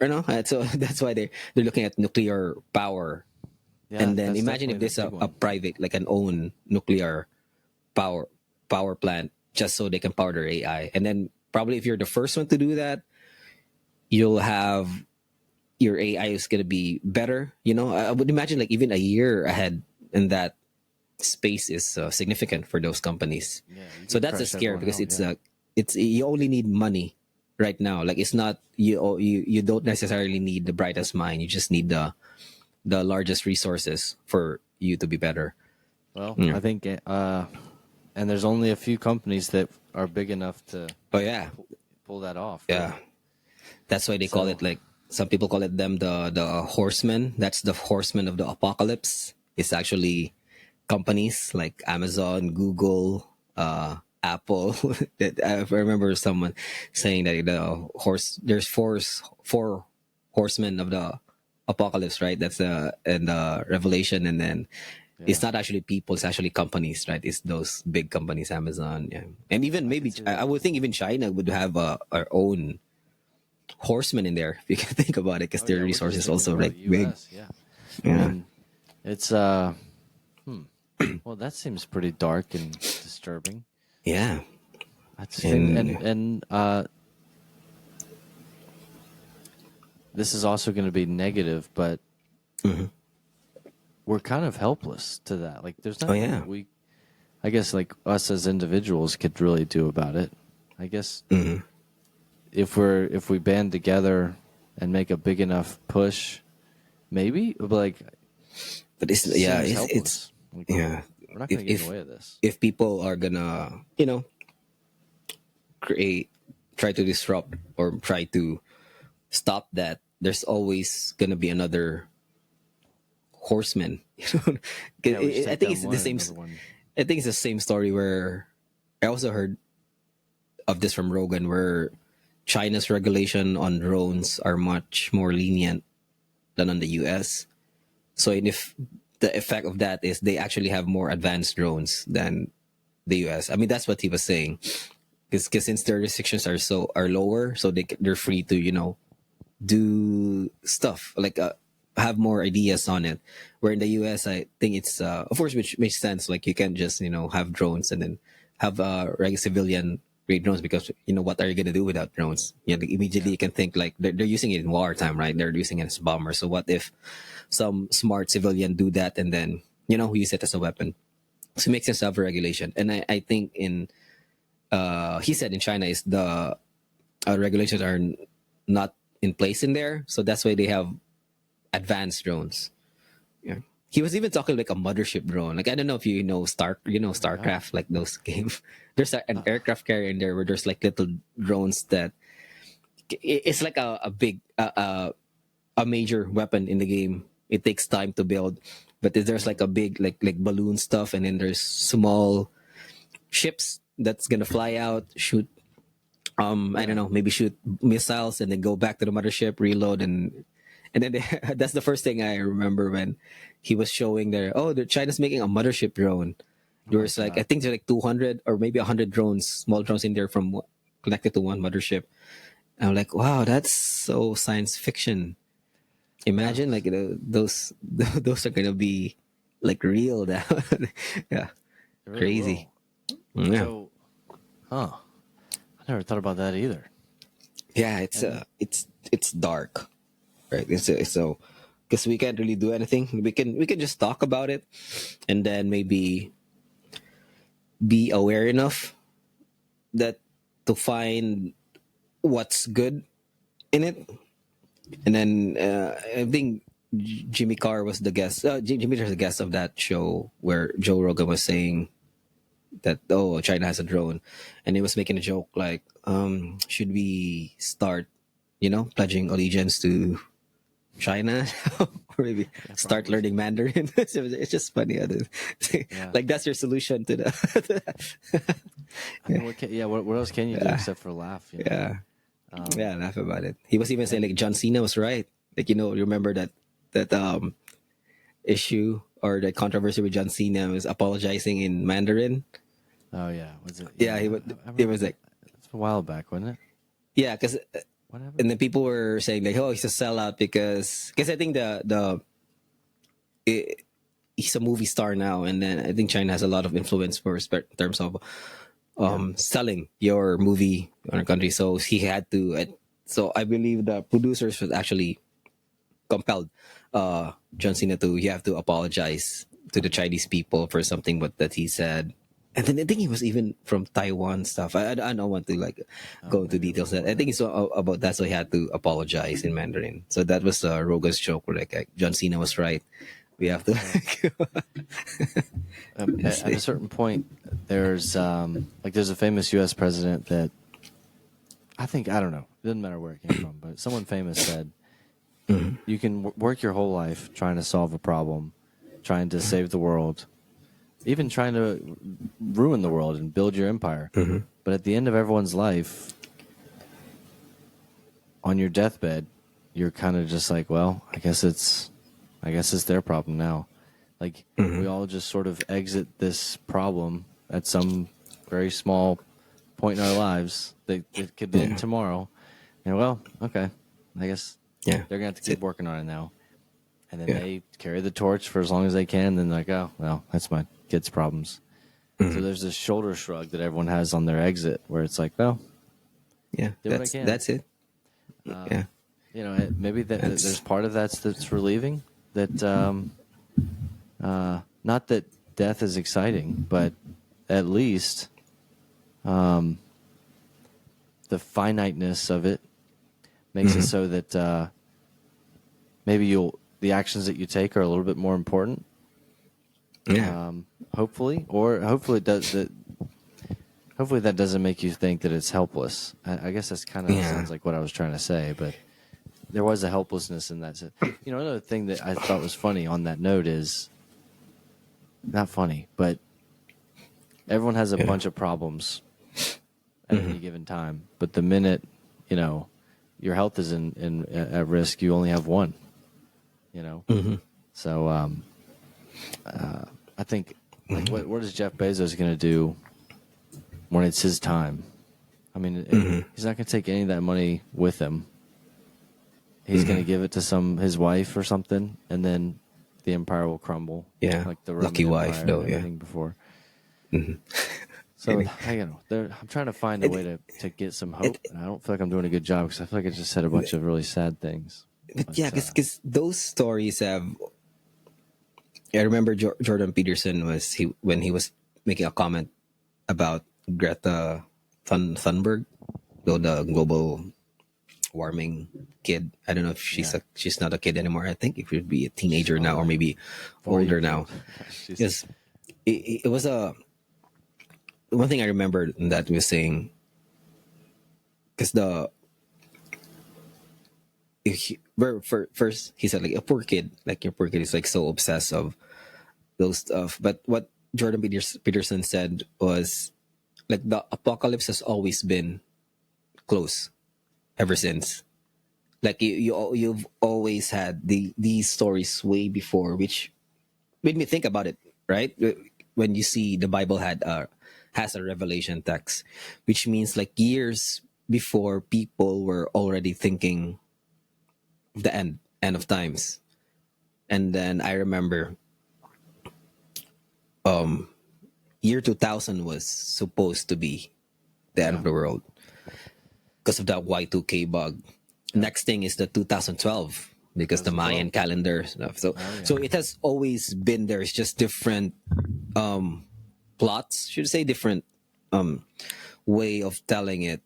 or no? So that's why they're looking at nuclear power. Yeah, And then that's imagine definitely if the there's big a one. private, like an own nuclear power power plant, just so they can power their AI. And then probably if you're the first one to do that, you'll have your AI is going to be better. I would imagine like even a year ahead, and that space is significant for those companies. Yeah, you So could that's a crush scare, everyone because out. Yeah. it's you only need money right now. Like, it's not, you don't necessarily need the brightest mind. You just need the largest resources for you to be better. Well, Yeah. I think, and there's only a few companies that are big enough to Oh yeah, pull that off. yeah. Really. That's why they call So it, like, some people call it them the horsemen. That's the horsemen of the apocalypse. It's actually companies like Amazon, Google, Apple. That I remember someone saying that there's four horsemen of the apocalypse, right? That's in the Revelation, and then it's yeah, not actually people; it's actually companies, right? It's those big companies, Amazon, yeah, and even I could maybe see I that. would think even China would have our own horsemen in there, if you can think about it, because Oh their yeah, we're just resources thinking also about like the big. U.S. Yeah, I Yeah. mean, it's well, that seems pretty dark and disturbing. Yeah. That's the thing, And and this is also going to be negative, but mhm. we're kind of helpless to that. Like, there's Oh nothing yeah. that I guess, like us as individuals could really do about it. I guess Mhm. if we band together and make a big enough push, maybe. But like, But it it's, just yeah, seems it's helpless. Like, yeah. we're not going If to get in the if way of this. if people are gonna, create, try to disrupt, or try to stop that, there's always gonna be another horseman. 'Cause Yeah, we just I take think down it's the one and same. another one. I think it's the same story where I also heard of this from Rogan, where China's regulation on drones are much more lenient than on the US. So, and if the effect of that is they actually have more advanced drones than the US. I mean, that's what he was saying. Because since their restrictions are lower, so they're free to, do stuff like, have more ideas on it. Where in the US, I think it's, of course, which makes sense. Like, you can't just, have drones and then have regular civilian grade drones, because what are you gonna do without drones? Like, immediately Yeah, you can think like they're using it in wartime, right? They're using it as bombers. So what if some smart civilian do that, and then use it as a weapon? So it makes sense to have a regulation. And I think he said in China is the regulations are not in place in there, so that's why they have advanced drones. Yeah. He was even talking like a mothership drone. Like, I don't know if oh my god. StarCraft, like those games. There's an aircraft carrier in there where there's like little drones that it's like a big a major weapon in the game. It takes time to build, but there's like a big like balloon stuff, and then there's small ships that's gonna fly out, shoot. I don't Yeah, know, maybe shoot missiles, and then go back to the mothership, reload, and then that's the first thing I remember when he was showing there. Oh, China's making a mothership drone. oh There my was like, I god. think there's like 200 or maybe 100 drones, small drones in there from connected to one mothership. I'm like, wow, that's so science fiction. Yeah, Imagine like those those are gonna be like real now. Yeah, it really crazy. will. Yeah, So, huh? I never thought about that either. yeah. And It's dark, right? It's so because we can't really do anything. We can just talk about it, and then maybe be aware enough that to find what's good in it. And then I think Jimmy Carr was the guest. Jimmy Carr was the guest of that show where Joe Rogan was saying that China has a drone, and he was making a joke like should we start pledging allegiance to China or maybe yeah, start probably. learning Mandarin. It's just funny. Yeah. Like that's your solution to the I mean, what else can you do yeah, except for laugh? yeah, Um, yeah. Laugh about it. He was even saying and like John Cena was right. Like you remember that issue or the controversy with John Cena was apologizing in Mandarin. oh yeah, was it? Yeah, he Yeah, would. I It remember was that. like It's a while back, wasn't it? yeah, because What and happened? then people were saying like, oh, he's a sellout because I think it, he's a movie star now, and then I think China has a lot of influence for respect in terms of Yeah. selling your movie in our country. So he had to. So I believe the producers was actually compelled John Cena to you have to apologize to the Chinese people for something but that he said. And then I think he was even from Taiwan stuff. I don't want to like Oh, go into maybe a details. little That more I think than. it's about that, so he had to apologize in Mandarin. So that was Rogan's joke. Where like John Cena was right. We have to Yeah. At a say, certain point, there's a famous U.S. president that I don't know. It doesn't matter where it came from, but someone famous said you can work your whole life trying to solve a problem, trying to save the world, even trying to ruin the world and build your empire. But at the end of everyone's life, on your deathbed, you're kind of just like, well, I guess it's their problem now. Like we all just sort of exit this problem at some very small point in our lives. It could end yeah, tomorrow, and well, okay, I guess yeah, they're gonna have to that's keep it. working on it now. And then Yeah, they carry the torch for as long as they can. Then like, oh well, that's my kids' problems. So there's this shoulder shrug that everyone has on their exit, where it's like, well, yeah, did what I can. that's it. Yeah, Maybe there's that's part of that's relieving. That not that death is exciting, but at least the finiteness of it makes it so that maybe the actions that you take are a little bit more important. yeah, Hopefully, or hopefully it does that. Hopefully that doesn't make you think that it's helpless. I guess that's kind of yeah, sounds like what I was trying to say, but there was a helplessness in that. Another thing that I thought was funny on that note is not funny, but everyone has a yeah. bunch of problems at any given time. But the minute you know your health is in at risk, you only have one. You know, so I think like what is Jeff Bezos going to do when it's his time? I mean, he's not going to take any of that money with him. He's going to give it to his wife or something, and then the empire will crumble, Yeah, like the Roman lucky wife Empire and though. Yeah, everything before. So I'm trying to find a way it, to get some it, hope, and I don't feel like I'm doing a good job because I feel like I just said a bunch of really sad things. but yeah, But because those stories have. I remember Jordan Peterson was he when he was making a comment about Greta Thunberg, though the global warming kid. I don't know if yeah, she's not a kid anymore. I think if she'd be a she's teenager now or probably maybe 40 older years now. old. She's Yes, it was a one thing I remember that was saying because first he said like a poor kid, like your poor kid is like so obsessed of those stuff. But what Jordan Peterson said was like the apocalypse has always been close ever since. Like you've always had these stories way before, which made me think about it. Right when you see the Bible has a revelation text, which means like years. before people were already thinking of the end of times. And then I remember year 2000 was supposed to be the end Yeah. of the world because of that Y2K bug. Next thing is the 2012 because the 2012. Mayan calendar stuff. So Oh, yeah. so it has always been there. It's just different plots, should I say, different way of telling it.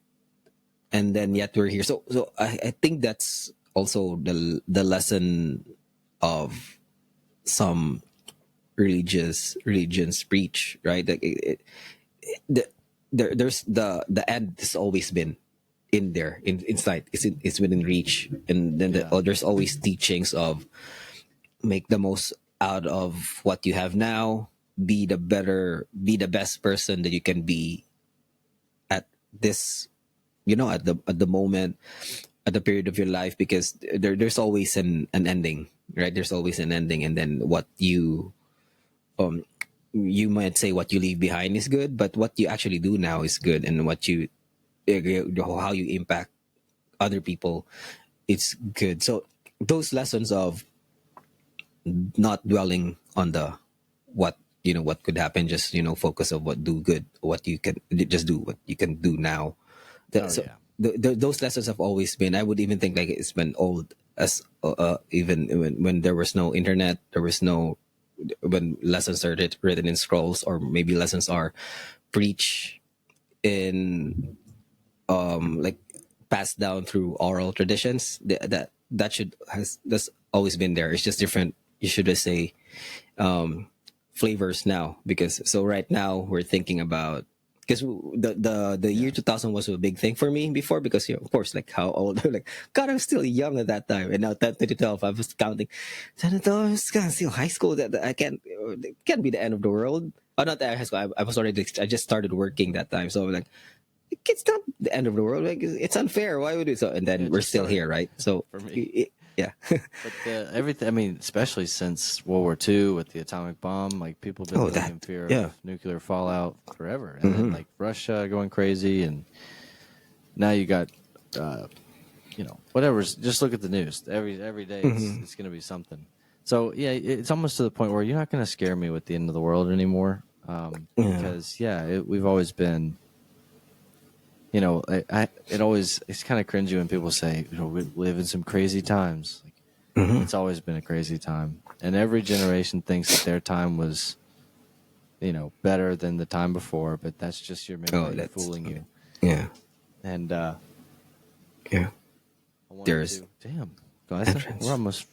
And then yet we're here. So I think that's also the lesson of some religions preach, right? Like the, there's the end has always been in there, inside. It's within reach, and then Yeah. there's always teachings of make the most out of what you have now, be the best person that you can be at this, at the moment, at the period of your life, because there's always an ending, right? There's always an ending, and then what you might say what you leave behind is good, but what you actually do now is good, and how you impact other people, it's good. So those lessons of not dwelling on the what what could happen, just focus of what do good, what you can just do, what you can do now. Oh, So yeah. those lessons have always been, I would even think, like it's been old as even when there was no internet, there was no when lessons are written in scrolls, or maybe lessons are preached in like passed down through oral traditions. That should has that's always been there. It's just different, you should just say, flavors now, because so right now we're thinking about, because the year 2000 was a big thing for me before, because of course, like how old like god, I was still young at that time, and now 2012 I was counting 2012, I was kind of still high school, that I can't, it can't be the end of the world. Oh, not that high school, I was already, I just started working that time, so I'm like, it's not the end of the world. Like, it's unfair. Why would it? So, and Yeah, then it we're just still started here, right? So, for me. yeah, But everything, I mean, especially since World War II with the atomic bomb, like people have been oh, living that, in fear of yeah, nuclear fallout forever. And then like Russia going crazy, and now you got, whatever. Just look at the news. Every day it's going to be something. So yeah, it's almost to the point where you're not going to scare me with the end of the world anymore. yeah, Because we've always been, it's kind of cringy when people say, we live in some crazy times. Like, it's always been a crazy time, and every generation thinks that their time was, better than the time before. But that's just your oh, memory that's, fooling you. yeah, And yeah. I wanted There's to, damn, guys, we're entrance. almost.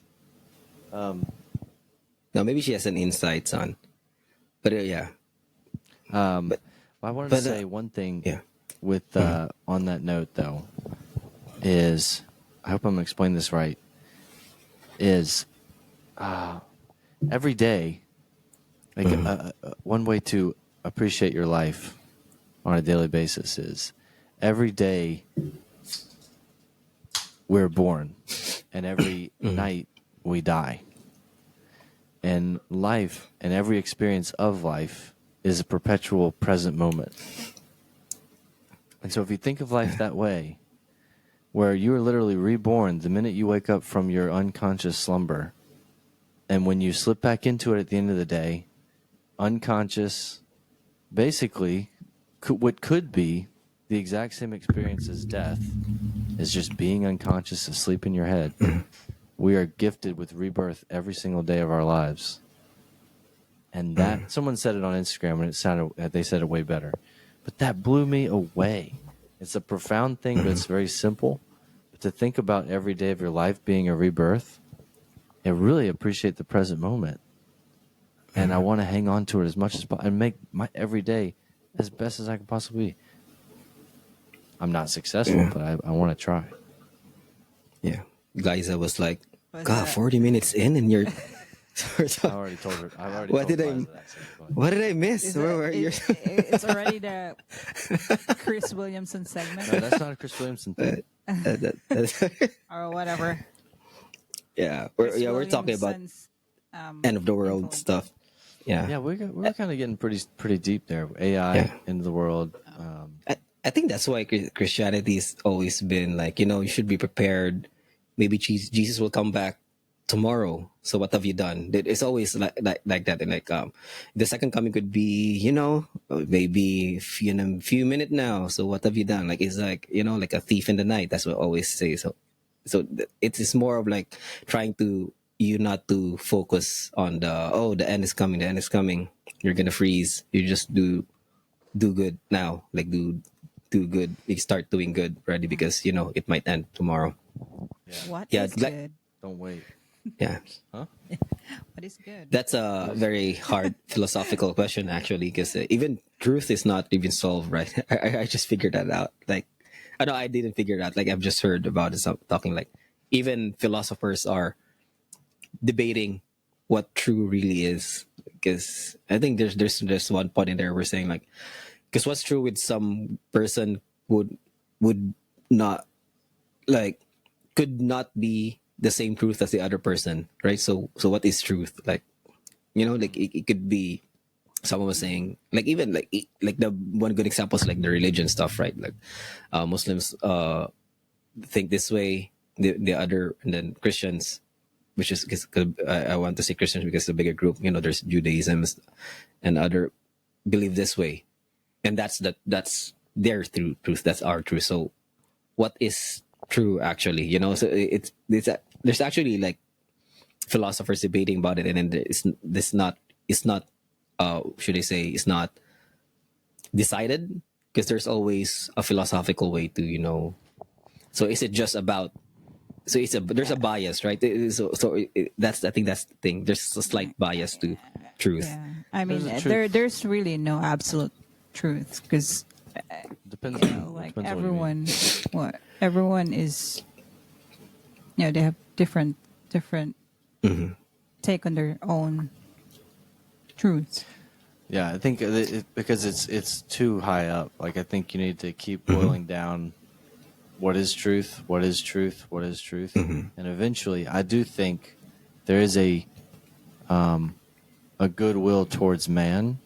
Um, Now maybe she has an insight on, but yeah, um, but I wanted to but say one thing yeah, with on that note though is, I hope I'm explaining this right. Is every day, like one way to appreciate your life on a daily basis is every day we're born, and every night we die. And life and every experience of life is a perpetual present moment. And so if you think of life that way, where you are literally reborn the minute you wake up from your unconscious slumber, and when you slip back into it at the end of the day, unconscious, basically, what could be the exact same experience as death is just being unconscious, asleep in your head. We are gifted with rebirth every single day of our lives. And that, someone said it on Instagram, and they said it way better. But that blew me away. It's a profound thing, but it's very simple. But to think about every day of your life being a rebirth, and really appreciate the present moment. And I want to hang on to it as much as possible and make my every day as best as I can possibly be. I'm not successful, yeah, but I want to try. yeah. Liza was like, Was God, that 40 minutes in, and you're. I already told her. I've already what told did I? Liza that. So go ahead. What did I miss? is Where it, were you? it's already the Chris Williamson No, segment that's not a Chris Williamson thing. or whatever. Yeah, Chris we're talking about Williamson's end of the world influence. stuff. Yeah, Yeah, we're kind of getting pretty deep there. AI yeah. into the world. I think that's why Christianity's always been like, you know, you should be prepared. Maybe Jesus will come back tomorrow. So what have you done? It's always like that. And like the second coming could be, you know, maybe in a few minutes now. So what have you done? Like it's like, you know, like a thief in the night. That's what I always say. It is more of like trying to you not to focus on the end is coming, the end is coming. You're gonna freeze. You just do good now, like do good. You start doing good already because you know it might end tomorrow. Yeah. What Yeah, is like good? Don't wait. yeah, Huh? What is good? that's a very hard philosophical question actually, because even truth is not even solved, right? I just figured that out. Like, I know I didn't figure it out. Like I've just heard about it. So talking like even philosophers are debating what true really is. Because I think there's one point in there we're saying like, because what's true with some person would not like could not be the same truth as the other person, right? So what is truth? Like, you know, like it could be someone was saying like even like the one good example is like the religion stuff, right? Like Muslims think this way, the other, and then Christians, which is because I want to say Christians because the bigger group, you know, there's Judaism and other believe this way, and that's their truth, that's our truth. So what is true actually, you know? So there's actually like philosophers debating about it, and then it's not should I say it's not decided, because there's always a philosophical way to, you know. So is it just about, so there's a bias, right? That's, I think that's the thing, there's a slight bias to truth. Yeah, I mean, There's a truth. there's really no absolute truth because Depends you on know, like depends on what you mean. everyone is, you know, they have different take on their own truths. Yeah, I think because it's too high up. Like I think you need to keep boiling down what is truth, what is truth, what is truth, and eventually, I do think there is a goodwill towards man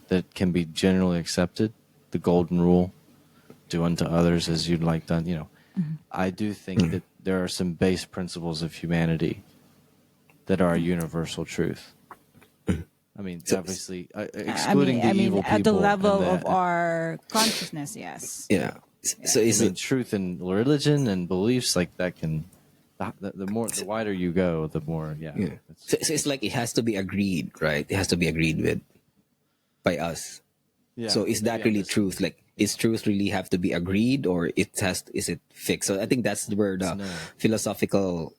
that can be generally accepted. The golden rule: do unto others as you'd like done. You know, I do think that there are some base principles of humanity that are a universal truth. I mean, So- obviously, excluding the I mean, evil people. at the level and of our consciousness, yes. Yeah. So I is mean, it truth and religion and beliefs like that can. The wider you go, the more. Yeah. yeah. So it's like it has to be agreed, right? It has to be agreed with by us. Yeah. So is that Yeah, really this- truth? Like, is truth really have to be agreed, or is it fixed? So I think that's where the no. philosophical.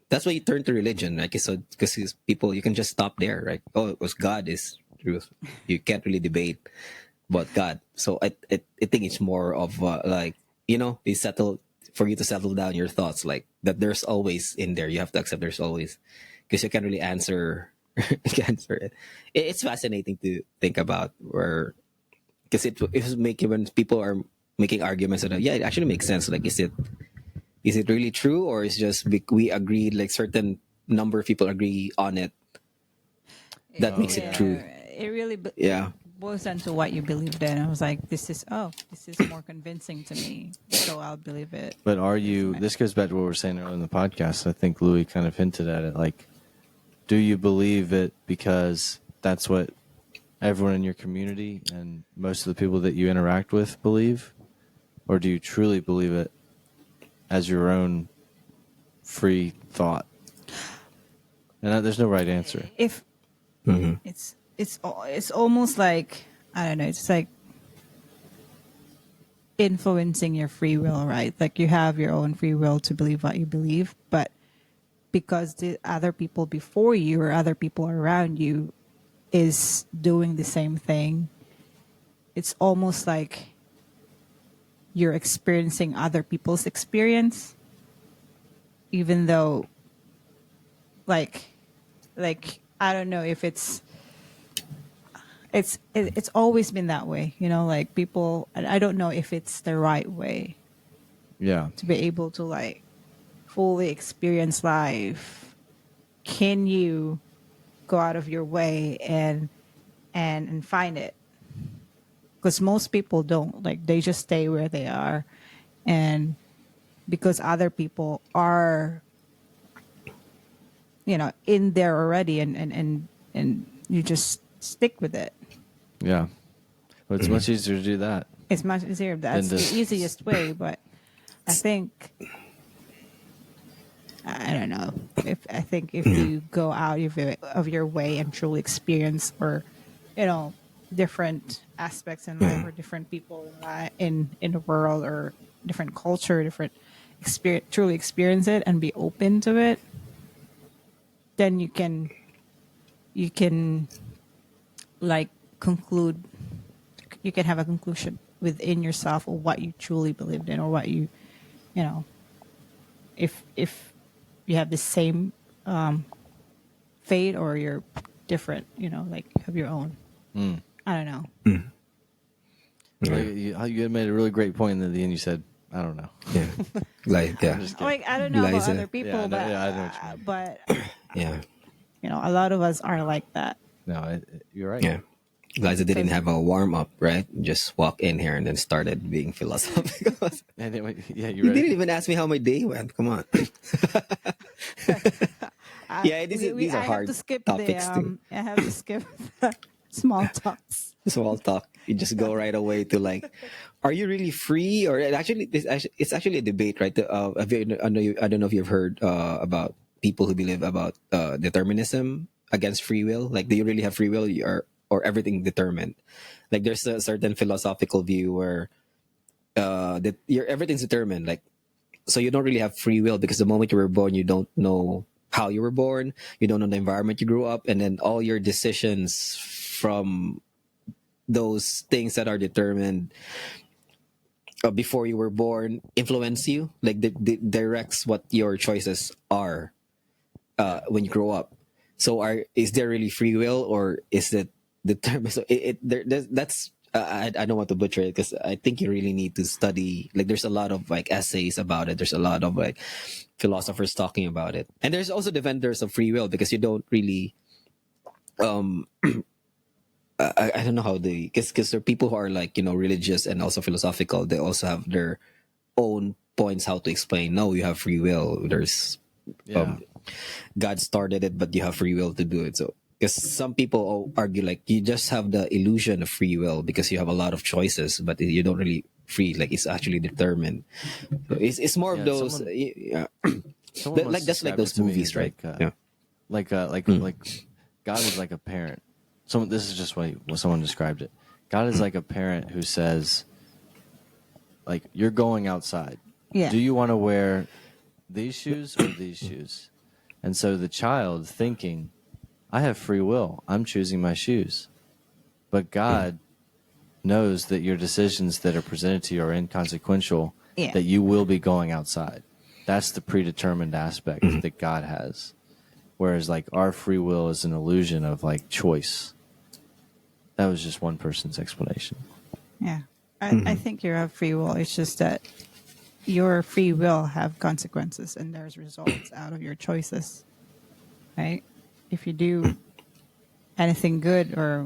That's why you turn to religion, right? So because people, you can just stop there, right? Oh, it was God is truth. You can't really debate about God. So I think it's more of like, you know, they settle for you to settle down your thoughts, like that. There's always in there. You have to accept there's always, because you can't really answer. Answer it. It's fascinating to think about where, because it was making when people are making arguments that yeah, it actually makes sense. Like, is it really true, or is just we agreed, like certain number of people agree on it, that makes it Yeah, true? it really Yeah. boils down to what you believed in. I was like, this is more convincing to me, so I'll believe it. But are you? This goes back to what we were saying earlier in the podcast. I think Louis kind of hinted at it. Like, do you believe it because that's what everyone in your community and most of the people that you interact with believe, or do you truly believe it as your own free thought? And there's no right answer. If it's almost like, I don't know, it's like influencing your free will, right? Like you have your own free will to believe what you believe, but because the other people before you or other people around you is doing the same thing, it's almost like you're experiencing other people's experience, even though like I don't know if it's always been that way, you know, like people, I don't know if it's the right way Yeah. to be able to like fully experience life. Can you go out of your way and find it? because most people don't, like, they just stay where they are, and because other people are, in there already, and you just stick with it. Yeah. Well, it's much easier to do that. It's much easier. That's the just- easiest way, but I think, I don't know, if you go out of your way and truly experience, or different aspects in life, or different people in the world, or different culture, different experience, truly experience it and be open to it, then you can like conclude, you can have a conclusion within yourself of what you truly believed in, or what you know if you have the same fate, or you're different, like you have your own. I don't know. You had made a really great point, and at the end you said, I don't know. Yeah. Like, yeah. Like, I don't know about Liza. other people, Yeah, no, but yeah, I know what you mean. but Yeah. a lot of us are like that. No, you're right. Yeah. Liza didn't have a warm up, right? Just walk in here and then started being philosophical. And yeah, You you're right. didn't even ask me how my day went. Come on. Yeah, these are I have hard to skip topics too. I have to skip the small talks. Small talk. You just go right away to like, are you really free? Or it's actually a debate, right? I don't know if you've heard about people who believe about determinism against free will. Like, do you really have free will, or everything determined? Like, there's a certain philosophical view where that everything's determined. Like, so you don't really have free will, because the moment you were born, you don't know how you were born, you don't know the environment you grew up, and then all your decisions from those things that are determined before you were born influence you, like directs what your choices are when you grow up. So is there really free will, or is it determined? So that's I don't want to butcher it, because I think you really need to study. Like, there's a lot of like essays about it. There's a lot of like philosophers talking about it, and there's also defenders of free will, because you don't really I don't know how they, because there are people who are like, religious and also philosophical. They also have their own points how to explain. No, you have free will. There's Yeah. God started it, but you have free will to do it. So, because some people argue like you just have the illusion of free will because you have a lot of choices, but you don't really free. Like, it's actually determined. So it's more of those. Someone once Like, that's like described those it to me movies, as right? like, like God is like a parent. This is just what someone described it. God is like a parent who says, like, you're going outside. Yeah. Do you want to wear these shoes or these shoes? And so the child thinking, I have free will. I'm choosing my shoes. But God knows that your decisions that are presented to you are inconsequential, Yeah. that you will be going outside. That's the predetermined aspect that God has. Whereas, like, our free will is an illusion of, like, choice. That was just one person's explanation. Yeah. I think you have free will. It's just that your free will have consequences, and there's results out of your choices, right? If you do anything good, or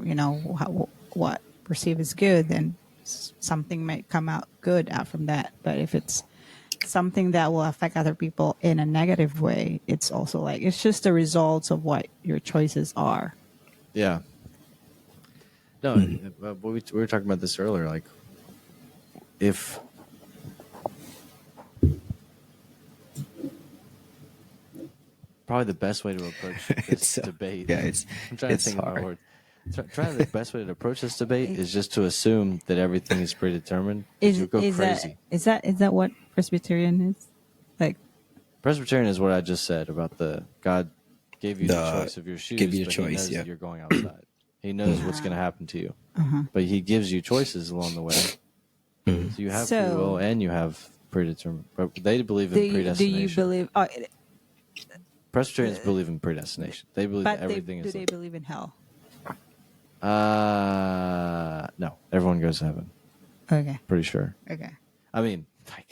what perceive as good, then something might come out good out from that. But if it's something that will affect other people in a negative way, it's also like, it's just the results of what your choices are. Yeah. No, we were talking about this earlier. Like, if probably the best way to approach this debate. Yeah, I'm trying to think of my hard. word. Trying the best way to approach this debate is just to assume that everything is predetermined. You go crazy. Is that what Presbyterian is? Like, Presbyterian is what I just said about the God gave you the choice of your shoes, give you a but choice, He knows yeah. that you're going outside. He knows what's going to happen to you, but He gives you choices along the way. So you have free will and you have predetermined. But they believe in predestination. do you believe? Presbyterians believe in predestination. They believe that everything do is. they believe in hell? No. Everyone goes to heaven. Okay. Pretty sure. Okay. I mean,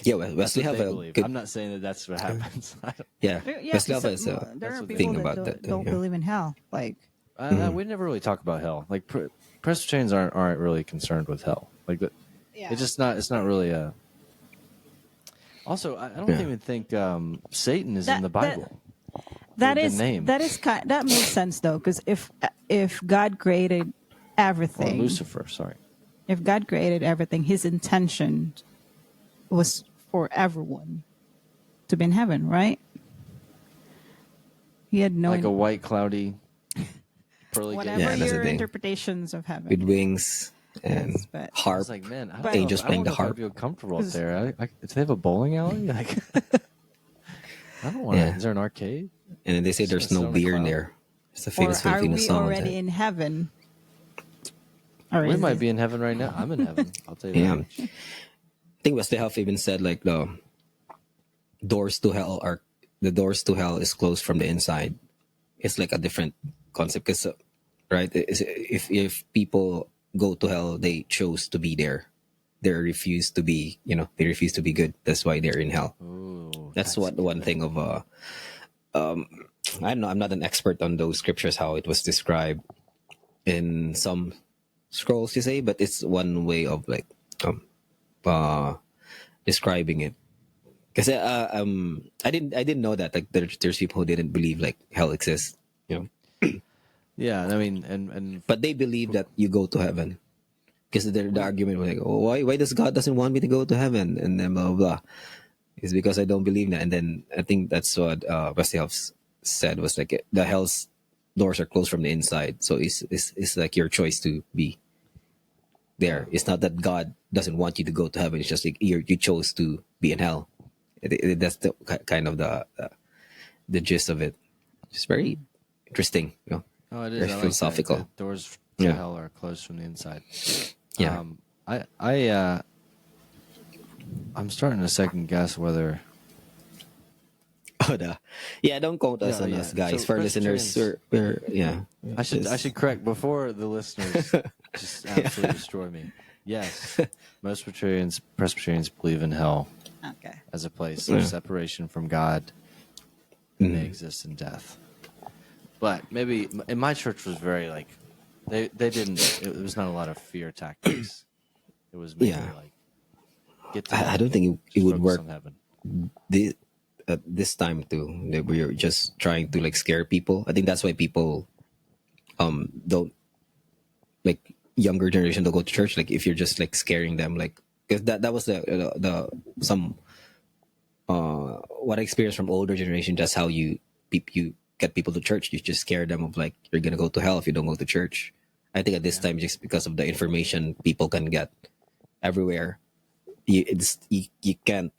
Yeah, well, Wesley have a believe. good. I'm not saying that that's what happens. Yeah, Yeah, Wesley have because a there are what they people thing that about that. don't Yeah. believe in hell. Like, We never really talk about hell. Like Presbyterians aren't really concerned with hell. Like Yeah. it's just not. It's not really a. Also, I don't even think Satan is in the Bible. That The is name. that makes sense though, because if God created Or everything, Lucifer. Sorry. if God created everything, His intention was for everyone to be in heaven, right? He had no Like a white, cloudy, pearly whatever Yeah, that's the your thing. interpretations of heaven With wings and is, but I harp. was like, man, I But- don't know Angels if, I playing don't the know if I'd harp. feel comfortable up there. Do they have a bowling alley? Like, I don't want to. Yeah. Is there an arcade? And then they say Just there's gonna no sit on a beer in cloud. there. It's a or famous are Filipino we song. already in heaven? Or We is might it- be in heaven right now. I'm in heaven. I'll tell you that Yeah. much. I think Wesley Huff even said like doors to hell are the doors to hell is closed from the inside. It's like a different concept because right, if people go to hell, they chose to be there. They refuse to be, they refuse to be good. That's why they're in hell. Ooh, That's what one thing of I don't know. I'm not an expert on those scriptures how it was described in some scrolls, you say, but it's one way of like uh describing it. Because I didn't know that like there's people who didn't believe like hell exists, Yeah, I mean, and but they believe that you go to heaven. Because the argument was like, oh, why does God doesn't want me to go to heaven, and then blah blah blah. It's because I don't believe that. And then I think that's what Wesley House said was like the hell's doors are closed from the inside, so it's like your choice to be there. It's not that God doesn't want you to go to heaven. It's just like you chose to be in hell. That's the kind of the gist of it. It's very interesting, oh, it is. very I like philosophical. that. The doors to Yeah. hell are closed from the inside. Yeah. I'm starting to second guess whether. Oh, yeah, don't quote us Yeah, on yeah. us, guys. So For listeners, yeah. I should correct before the listeners just absolutely destroy me. Yes, most Presbyterians believe in hell Okay. as a place of separation from God. May exist in death. But maybe in my church was very like they didn't. It was not a lot of fear tactics. It was mainly Yeah. like get to I heaven, don't think it just would focus work on heaven. this time too. That we're just trying to like scare people. I think that's why people don't like younger generation don't go to church. Like if you're just like scaring them, like because that was the some what I experienced from older generation. Just how you get people to church. You just scare them of like you're gonna go to hell if you don't go to church. I think at this time, just because of the information people can get everywhere, you can't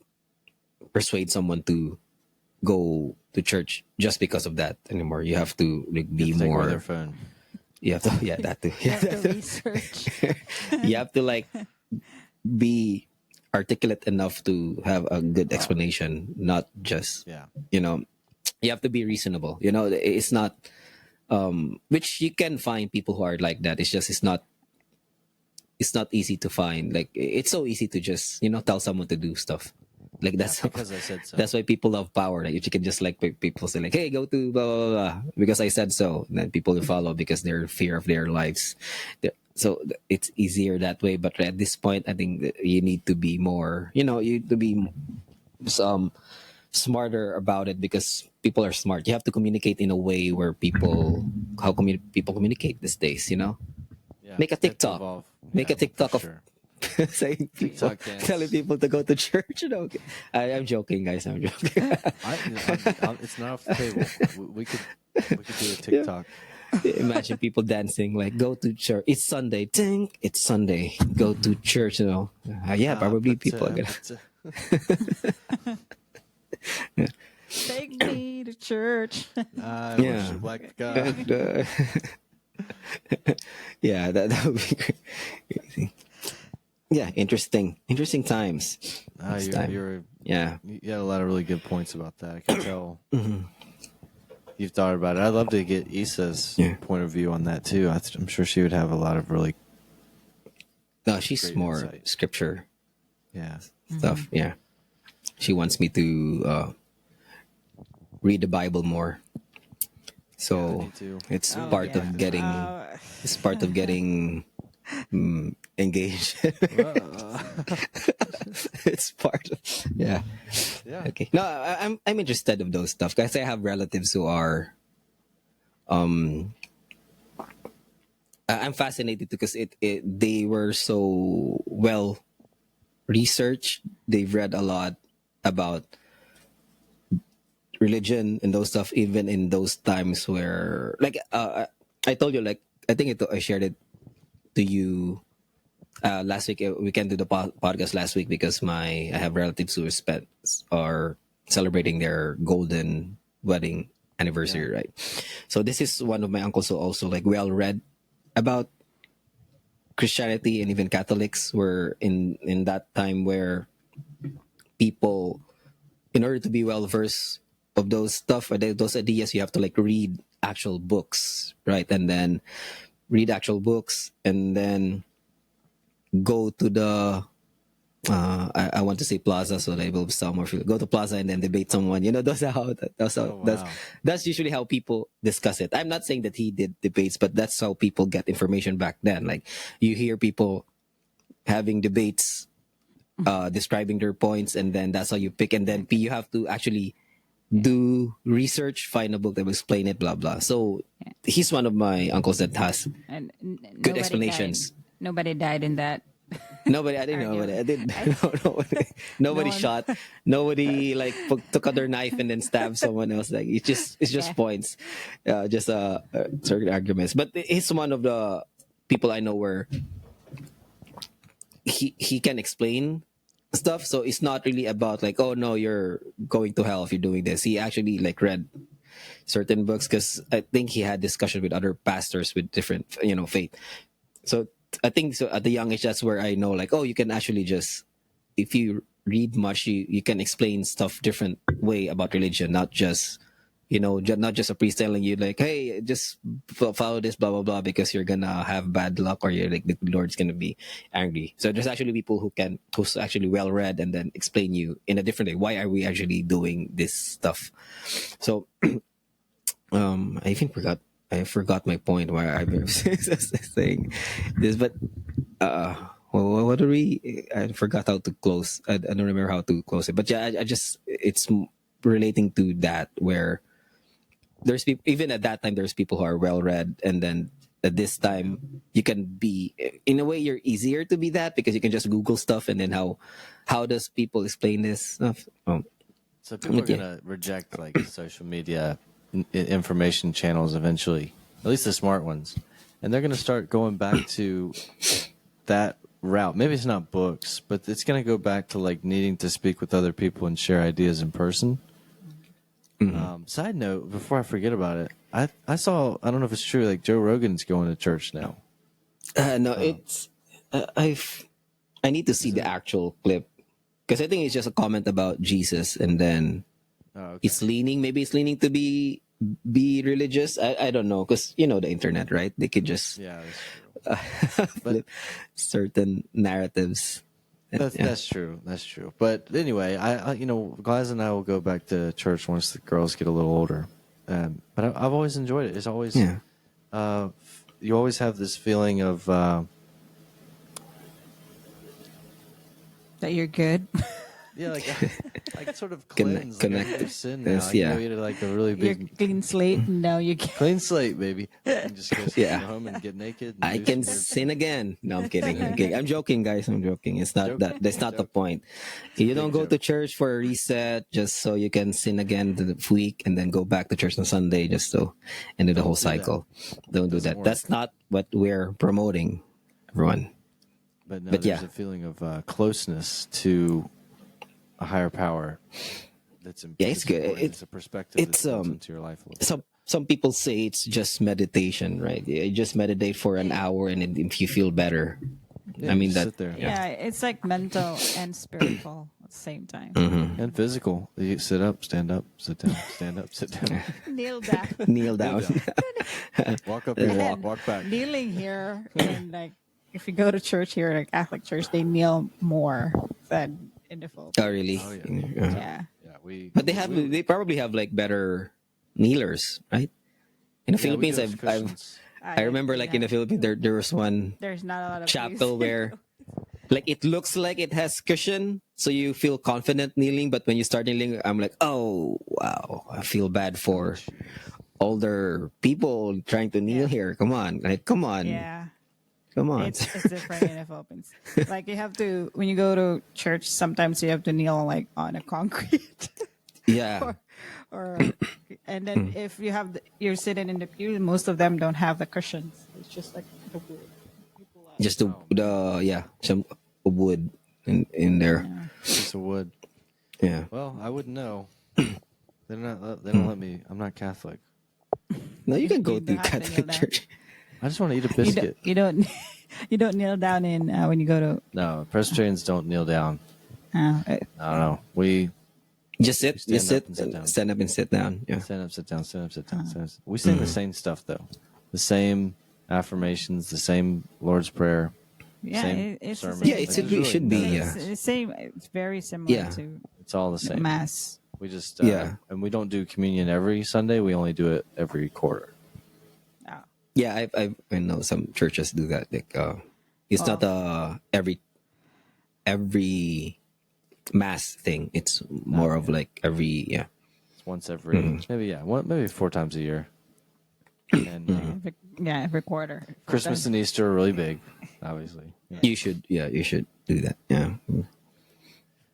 persuade someone to go to church just because of that anymore. You have to like be You have to take away more. their phone. You have to, yeah, that too. You have to research. You have to like be articulate enough to have a good explanation, not just Yeah. You have to be reasonable. It's not which you can find people who are like that. It's not easy to find. Like it's so easy to just tell someone to do stuff. Like that's because I said so. That's why people love power. Like if you can just like people say like, hey, go to blah blah blah because I said so, and then people will follow because they're in fear of their lives. So it's easier that way. But at this point, I think that you need to be more. You need to be smarter about it because people are smart. You have to communicate in a way where people communicate these days. Yeah. Make a They have to TikTok. evolve. Make a Yeah, TikTok for of sure. saying people, TikTok dance. telling people to go to church. I'm joking, guys. I'm joking. It's not off the table. We could do a TikTok. Imagine people dancing like go to church. It's Sunday. Ding! It's Sunday. Go to church. Yeah, probably people are gonna. Take me to church. I Yeah. worship like God. Yeah, that would be crazy. Yeah, interesting times. This time. Yeah. You had a lot of really good points about that. I can tell Mm-hmm. you've thought about it. I'd love to get Issa's Yeah. point of view on that too. I'm sure she would have a lot of really No, she's Great more insight. scripture yeah. stuff. Yeah, she wants me to read the Bible more. I So need to. it's Oh part yeah. of getting it's part of getting engaged. It's part of, yeah. Yeah. Okay. No, I'm interested of those stuff because I have relatives who are I'm fascinated because it they were so well researched. They've read a lot about religion and those stuff, even in those times where, like, I told you, like, I think I shared it to you last week. We can do the podcast last week because I have relatives who are celebrating their golden wedding anniversary, Yeah. right? So this is one of my uncles who also like well read about Christianity, and even Catholics were in that time where people, in order to be well versed of those stuff or those ideas, you have to like read actual books, right? And then read actual books, and then go to the I want to say plaza, so they will sound more go to plaza and then debate someone. Oh wow. That's usually how people discuss it. I'm not saying that he did debates, but that's how people get information back then. Like, you hear people having debates, describing their points, and then that's how you pick. And then you have to actually do research, find a book that will explain it, blah blah. So he's one of my uncles that has And good nobody explanations. died. Nobody died in that. Nobody, I didn't know. Argument. I didn't. I- Nobody one. shot. Nobody like took out their knife and then stabbed someone else. Like, it's just Okay. points, just certain arguments. But he's one of the people I know where he can explain stuff. So it's not really about like, oh no, you're going to hell if you're doing this. He actually like read certain books because I think he had discussion with other pastors with different faith. So I think so at the young age, that's where I know like, oh, you can actually just, if you read much, you can explain stuff different way about religion, not just not just a priest telling you like, hey, just follow this blah blah blah because you're gonna have bad luck, or you're like the Lord's gonna be angry. So there's actually people who's actually well read and then explain you in a different way, why are we actually doing this stuff. So I even forgot my point where I was saying this, but what are we? I forgot how to close. I don't remember how to close it, but yeah, I just it's relating to that where there's people, even at that time there's people who are well read, and then at this time you can be, in a way you're easier to be that because you can just Google stuff, and then how does people explain this stuff? So people are Okay. gonna reject like social media information channels eventually, at least the smart ones, and they're gonna start going back to that route. Maybe it's not books, but it's gonna go back to like needing to speak with other people and share ideas in person. Side note, before I forget about it, I saw, I don't know if it's true, like Joe Rogan's going to church now. No, it's I need to see the actual clip because I think it's just a comment about Jesus, and then Oh, okay. it's leaning to be religious. I don't know because the internet, right? They could just Yeah, that's true. flip certain narratives. That's true. That's true. But anyway, I Glaz and I will go back to church once the girls get a little older. But I've always enjoyed it. It's always, Yeah. you always have this feeling of, That you're good. yeah, like sort of Connect- cleanse, like I connect. have sin now. Yes, I can yeah. go eat like a really You're big clean slate. No, you can't. clean slate, baby. And just go Yeah. home and get naked. And I do can some weird- sin again. No, I'm kidding. I'm joking, guys. I'm joking. It's not Joke. that. That's not the Joke. point. a You big don't go joke. to church for a reset just so you can sin again the week and then go back to church on Sunday just so and do the whole do that. cycle. Don't do Doesn't that. work. That's not what we're promoting, everyone. But no, But there's yeah. a feeling of closeness to a higher power. That's Yeah, it's good. important. It's a perspective it's, that comes into your life a little bit. Some people say it's just meditation, right? You just meditate for an hour and then if you feel better. Yeah, I mean just that. sit there. Yeah, it's like mental and spiritual at the same time. And physical. You sit up, stand up, sit down, stand up, sit down. Kneel down. Kneel down. Walk up and walk back. Kneeling here, and like if you go to church here, like Catholic church, they kneel more than in the Philippines. Oh, really? Oh, yeah. Yeah. Yeah, But they probably have like better kneelers, right? In the Yeah, we do Philippines, have cushions. I remember like in the Philippines there was one There's not a lot of chapel place. where like it looks like it has cushion, so you feel confident kneeling, but when you start kneeling, I'm like, oh wow, I feel bad for older people trying to kneel Yeah. here. Come on, like come on, Yeah. come on. It's different in the Philippines. Like you have to when you go to church, sometimes you have to kneel like on a concrete. Yeah, or and then if you have you're sitting in the pew, most of them don't have the cushions. It's just like the wood. just the yeah some wood in there. Yeah. Piece of wood. Yeah, Well, I wouldn't know. They're not. They don't let me. I'm not Catholic. no, you can go You to don't have to kneel Catholic down. church. I just want to eat a You biscuit. don't you don't you don't kneel down in when you go to No, Presbyterians don't kneel down. I don't know. We Just sit, stand just sit, up and sit down. stand up and sit down. Yeah. stand up, sit down, stand up, sit down. Stand up. We sing the same stuff though. The same affirmations, the same Lord's Prayer. yeah, Same it's the sermon. same. Yeah, it Like, should there's be, really should be. none of Yeah, It's the same. It's very similar Yeah. to It's all the same. mass. We just Yeah. and we don't do communion every Sunday. We only do it every quarter. Oh. yeah. I know some churches do that. Like, it's not every mass thing. It's more of like every yeah. It's once every maybe 4 times a year. And Every quarter. Christmas and Easter are really big, obviously. Yeah. You should do that. Yeah,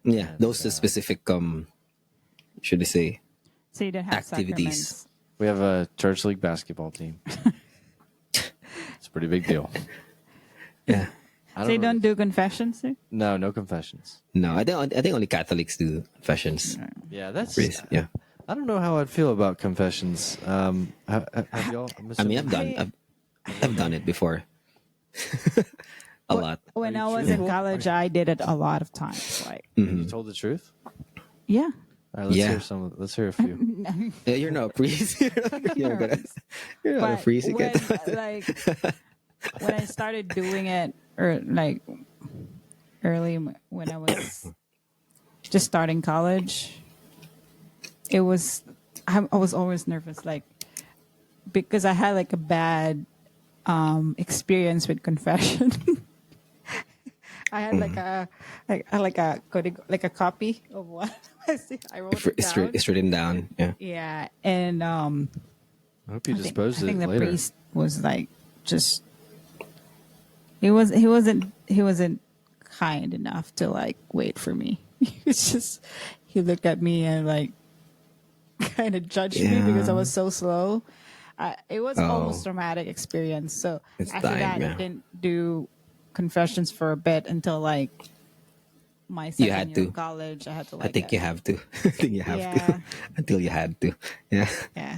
yeah. Those are specific should I say So you don't have activities. sacraments. We have a church league basketball team. It's a pretty big deal. Yeah. I So you don't really- do confessions, too? No confessions. No, I think only Catholics do confessions. Yeah, that's Yeah. I don't know how I'd feel about confessions. Have y'all? I mean, I've done it before. A lot. When Are I you was in truthful? college, I did it a lot of times. Like, You told the truth. yeah. All right, let's Yeah. hear some. Let's hear a few. Yeah, you're not a priest. You're not a But priest. You when, can't. like, when I started doing it, or like early when I was just starting college, it was I was always nervous, like because I had like a bad experience with confession. I had like a copy of what I wrote it down. It's written down. Yeah. Yeah, and I hope you I disposed think it the later. priest was like just he wasn't kind enough to like wait for me. He was just he looked at me and like kind of judged me because I was so slow. It was almost traumatic experience. So It's after time, that, yeah. I didn't do confessions for a bit until like my You second had year to. of college. I had to I like think you have to. I think you have Yeah. to. Until you had to. Yeah. yeah.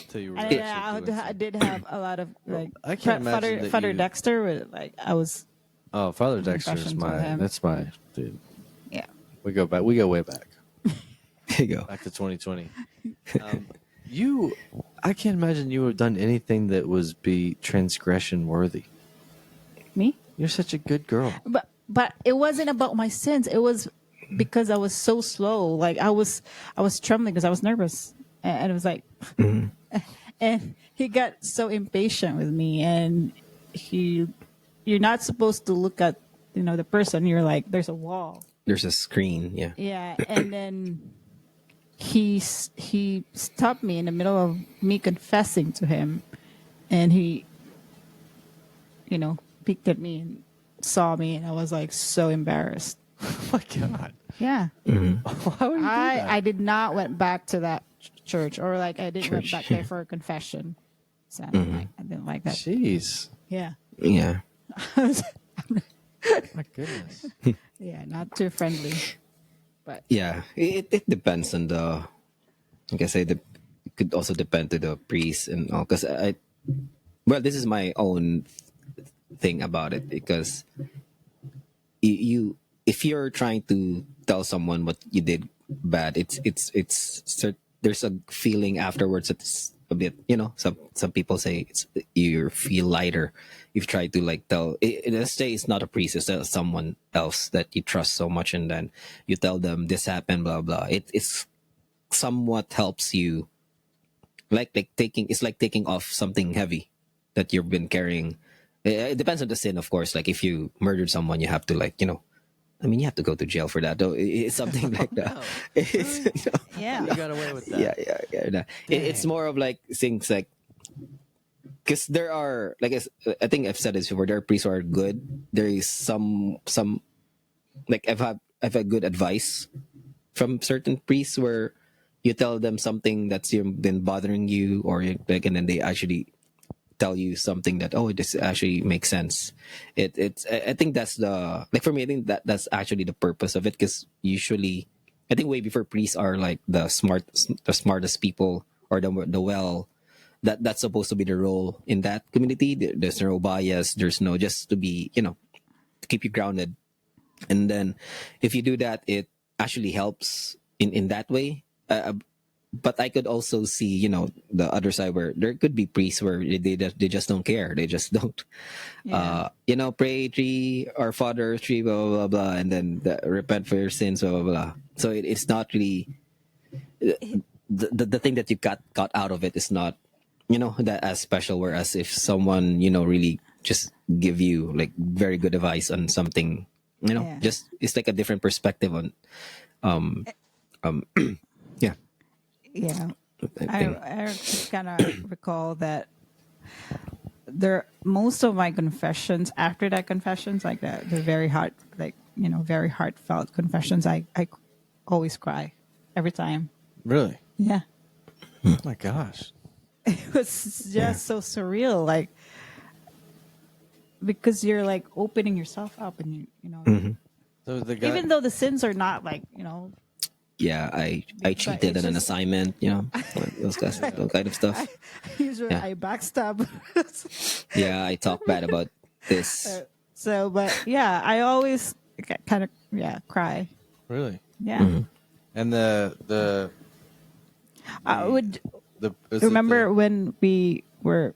Till you were And actually then doing I did have a lot of like I can't imagine Father, that Father you- Dexter was like I was Oh, Father Dexter's Confessions with him. that's my dude. yeah. We go way back. There you go. Back to 2020. I can't imagine you have done anything that was be transgression worthy. Me? You're such a good girl. But it wasn't about my sins. It was because I was so slow. Like I was trembling because I was nervous. And it was like and he got so impatient with me and you're not supposed to look at the person. You're like there's a wall. There's a screen. Yeah. Yeah, and then he stopped me in the middle of me confessing to him, and he, peeked at me and saw me, and I was like so embarrassed. Oh my god. Yeah, Why would you do that? I did not went back to that church, or like I didn't went Church, back yeah. there for a confession. So I didn't like that. Jeez. Yeah, Yeah. My goodness. yeah, not too friendly. But Yeah. It depends on the. Like I say, it could also depend to the priest and all. Because well, this is my own thing about it because you if you're trying to tell someone what you did bad, there's a feeling afterwards that's a bit, some people say you feel lighter. You've tried to like tell let's say it's not a priest, it's someone else that you trust so much, and then you tell them this happened, blah blah. It's somewhat helps you like taking, it's like taking off something heavy that you've been carrying. It depends on the sin, of course. Like if you murdered someone, you have to, like, I mean, you have to go to jail for that. Though it's something like that. No. It's, Yeah. You got away with that. yeah. No. It's more of like things like, because there are, like, I think I've said this before. There are priests who are good. There is some like I've had good advice from certain priests where you tell them something that's been bothering you, or like, and then they actually tell you something that, oh, this actually makes sense. It's I think that's the, like, for me, I think that's actually the purpose of it, because usually I think way before priests are like the smartest people, or the well, that's supposed to be the role in that community. There's no bias, there's no, just to be, to keep you grounded. And then if you do that, it actually helps in that way. But I could also see, the other side, where there could be priests where they just don't care. They just don't, Yeah. pray three, our Father three, blah blah blah, blah, and then repent for your sins, blah blah blah. So it's not really the thing that you got out of it is not, that as special. Whereas if someone, really just give you like very good advice on something, Yeah. just, it's like a different perspective on, yeah. Yeah. I think. I just kind of recall that most of my confessions after that confessions, like the very heart, like, very heartfelt confessions, I always cry every time. Really? Yeah. Oh my gosh. It was just so surreal, like, because you're like opening yourself up, and So the guy. even though the sins are not like, Yeah, I But cheated it's on an just- assignment, those kind of stuff. usually Yeah. I backstab. Yeah, I talk bad about this. So, but yeah, I always kind of cry. Really? Yeah. And the I would is it remember when we were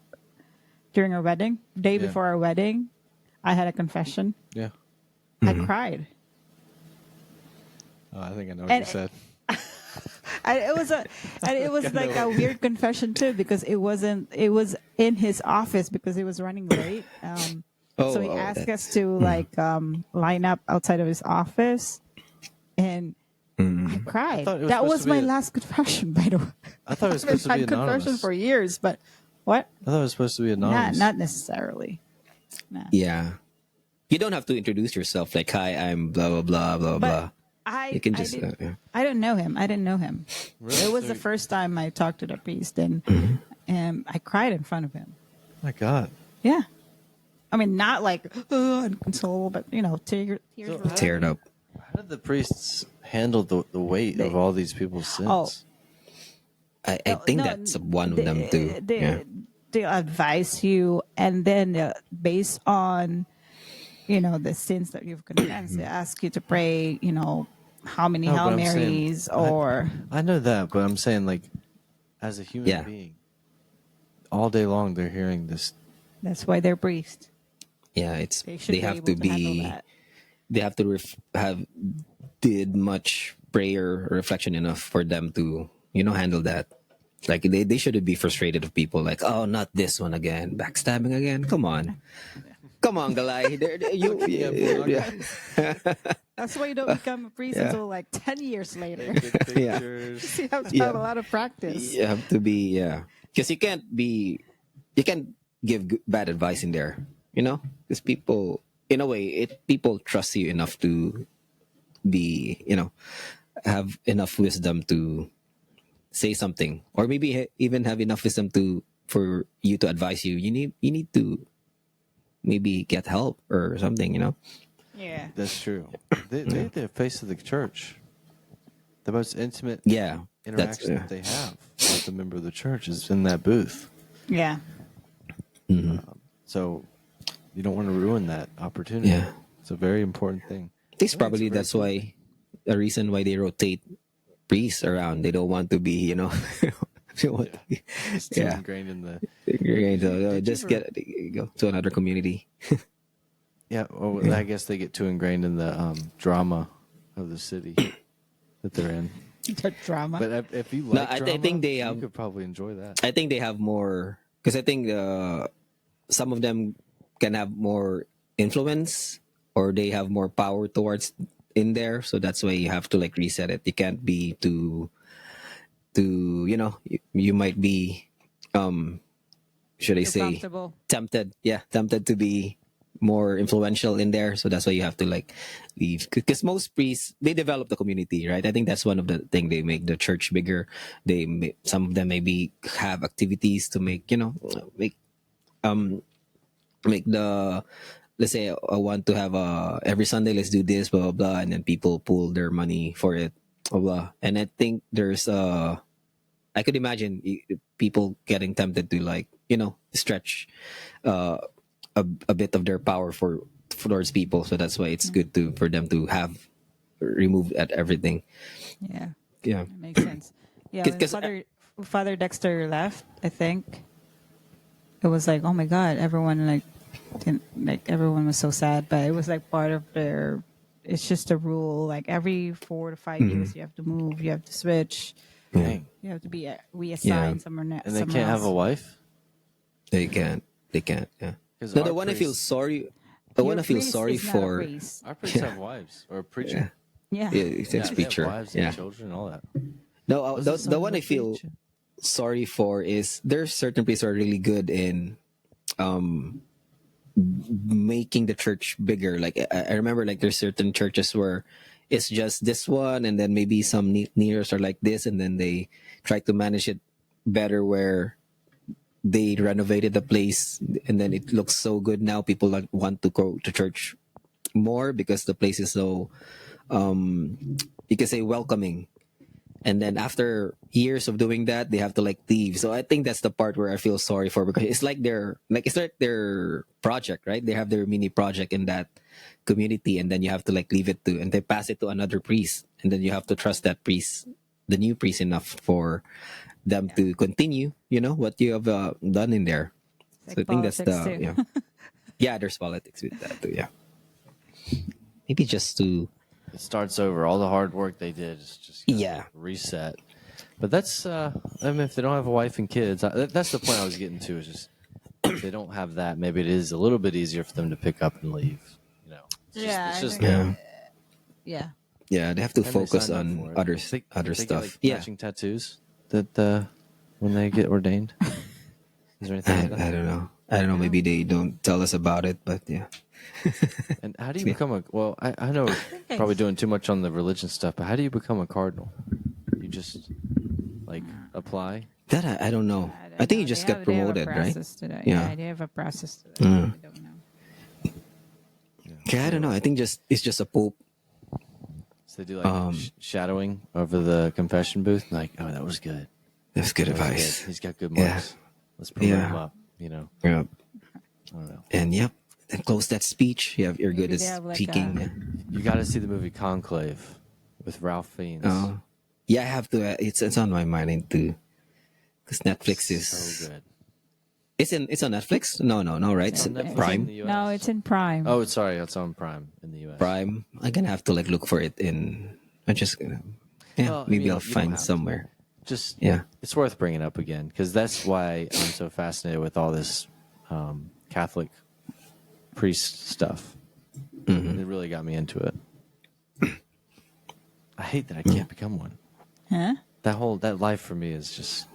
during our wedding, day Yeah. before our wedding, I had a confession. yeah. I cried. Oh, I think I know what And- you said. It was like a weird confession too, because it was in his office because he was running late. So he asked us to like line up outside of his office, and I cried. thought it was That supposed was to be my a- last confession, by the way. I thought it was I've supposed to be had confession anonymous. for years, but what? I thought it was supposed to be anonymous. Not necessarily. Nah. Yeah, you don't have to introduce yourself like, "Hi, I'm blah blah blah blah blah." You can just, I didn't know him. I didn't know him. Really? It was So the first time I talked to the priest, and I cried in front of him. my God. Yeah. I mean, not like, oh, inconsolable, but, tears were tear it up. How did the priests handle the weight of all these people's sins? Oh. I think No, that's one of them too. Yeah. They advise you, and then based on, the sins that you've confessed, they ask you to pray, how many No, Hail but I'm saying- Marys, or I know that, but I'm saying, like, as a human Yeah. being, all day long they're hearing this. that's why they're priests. Yeah, it's They should they be have able to to handle be that. they have to have did much prayer or reflection enough for them to handle that. Like they shouldn't be frustrated with people like, oh, not this one again, backstabbing again. Come on, Galay. That's why you don't become a priest until like 10 years later. Yeah. Pictures. You have to Yeah. have a lot of practice. You have to be, because you can't give bad advice in there, because people, in a way, people trust you enough to be, have enough wisdom to say something, or maybe even have enough wisdom for you to advise you. You need to maybe get help or something, Yeah. That's true. They're the face of the church. The most intimate Yeah, interaction that they have with a member of the church is in that booth. Yeah. So you don't want to ruin that opportunity. Yeah. It's a very important thing. It's probably that's why a reason why they rotate priests around. They don't want to be, they don't want to be- It's too yeah. ingrained in the. You're going to Did you just ever- go to another community. Yeah, well, I guess they get too ingrained in the drama of the city that they're in. The drama. But if you No, like I drama, think they you could probably enjoy that. I think they have more because I think some of them can have more influence or they have more power towards in there. So that's why you have to like reset it. You can't be too you might be should I Too say comfortable. tempted. Yeah, tempted to be more influential in there. So that's why you have to like leave because most priests they develop the community, right? I think that's one of the thing they make the church bigger. Some of them maybe have activities to make um make the let's say I want to have every Sunday let's do this blah blah blah and then people pool their money for it blah blah and I think there's I could imagine people getting tempted to like stretch uh a bit of their power for towards people so that's why it's good to for them to have removed at everything. Yeah, Yeah, that makes sense. Yeah, when 'Cause Father Dexter left, I think it was like, oh my god, everyone like didn't, like everyone was so sad, but it was like part of their. It's just a rule. Like every 4 to 5 years, you have to move, you have to switch, Dang. you have to be reassigned Yeah. somewhere. And they somewhere can't have else. a wife? they can't yeah. 'Cause No, our the one I feel priest- sorry the one Your I feel priest sorry is not a for priest. Our priests have wives or a preacher. Yeah. yeah it's Yeah, they have preacher wives yeah and children and all that. no Was the, the son the one of I a feel preacher? sorry for is there's certain priests who are really good in making the church bigger. Like I remember, like there's certain churches where it's just this one, and then maybe some nears are like this, and then they try to manage it better. Where they renovated the place, and then it looks so good now. People like want to go to church more because the place is so you can say welcoming. And then after years of doing that, they have to like leave. So I think that's the part where I feel sorry for because it's like their project, right? They have their mini project in that community, and then you have to like leave it to, and they pass it to another priest, and then you have to trust that priest, the new priest, enough for them to continue. You know what you have done in there. It's So I like think that's politics the too. yeah. There's politics with that too. Yeah, maybe just to It starts over. All the hard work they did is just gotta Yeah. reset. But that's I mean, if they don't have a wife and kids, that's the point I was getting to. Is just if they don't have that, maybe it is a little bit easier for them to pick up and leave. You know, Yeah, it's I just think- them. Yeah. yeah. They have to And they focus signed up on for it. other They other get, stuff. like, Yeah. matching tattoos that when they get ordained. Is there anything like that? I don't know. I don't know. Maybe they don't tell us about it, but yeah. And how do you become a? Well, I know I- probably doing too much on the religion stuff, but how do you become a cardinal? You just like apply. That I don't know. I think you just get promoted, right? Yeah, they have a process to that. Mm. I don't know. Okay, I don't know. I think it's just a pope. So they do like shadowing over the confession booth. Like, oh, that was good. That's good That was advice. good. He's got good Yeah. marks. Let's promote Yeah. him up. You know, Yeah. I don't know. And yep. And close that speech. You're good Maybe at they have, like, speaking. You got to see the movie Conclave with Ralph Fiennes. Oh, yeah. I have to. It's on my mind too. Because Netflix is So good. It's on Netflix. No, right. It's on Netflix Prime. in the US. No, it's in Prime. Oh, sorry, it's on Prime in the U.S. Prime. I'm gonna have to like look for it in. I'm just gonna. Yeah, Well, I maybe mean, I'll you don't find have to. somewhere. Just Yeah. it's worth bringing up again because that's why I'm so fascinated with all this Catholic priest stuff. It really got me into it. I hate that I can't become one. Huh? That life for me is just.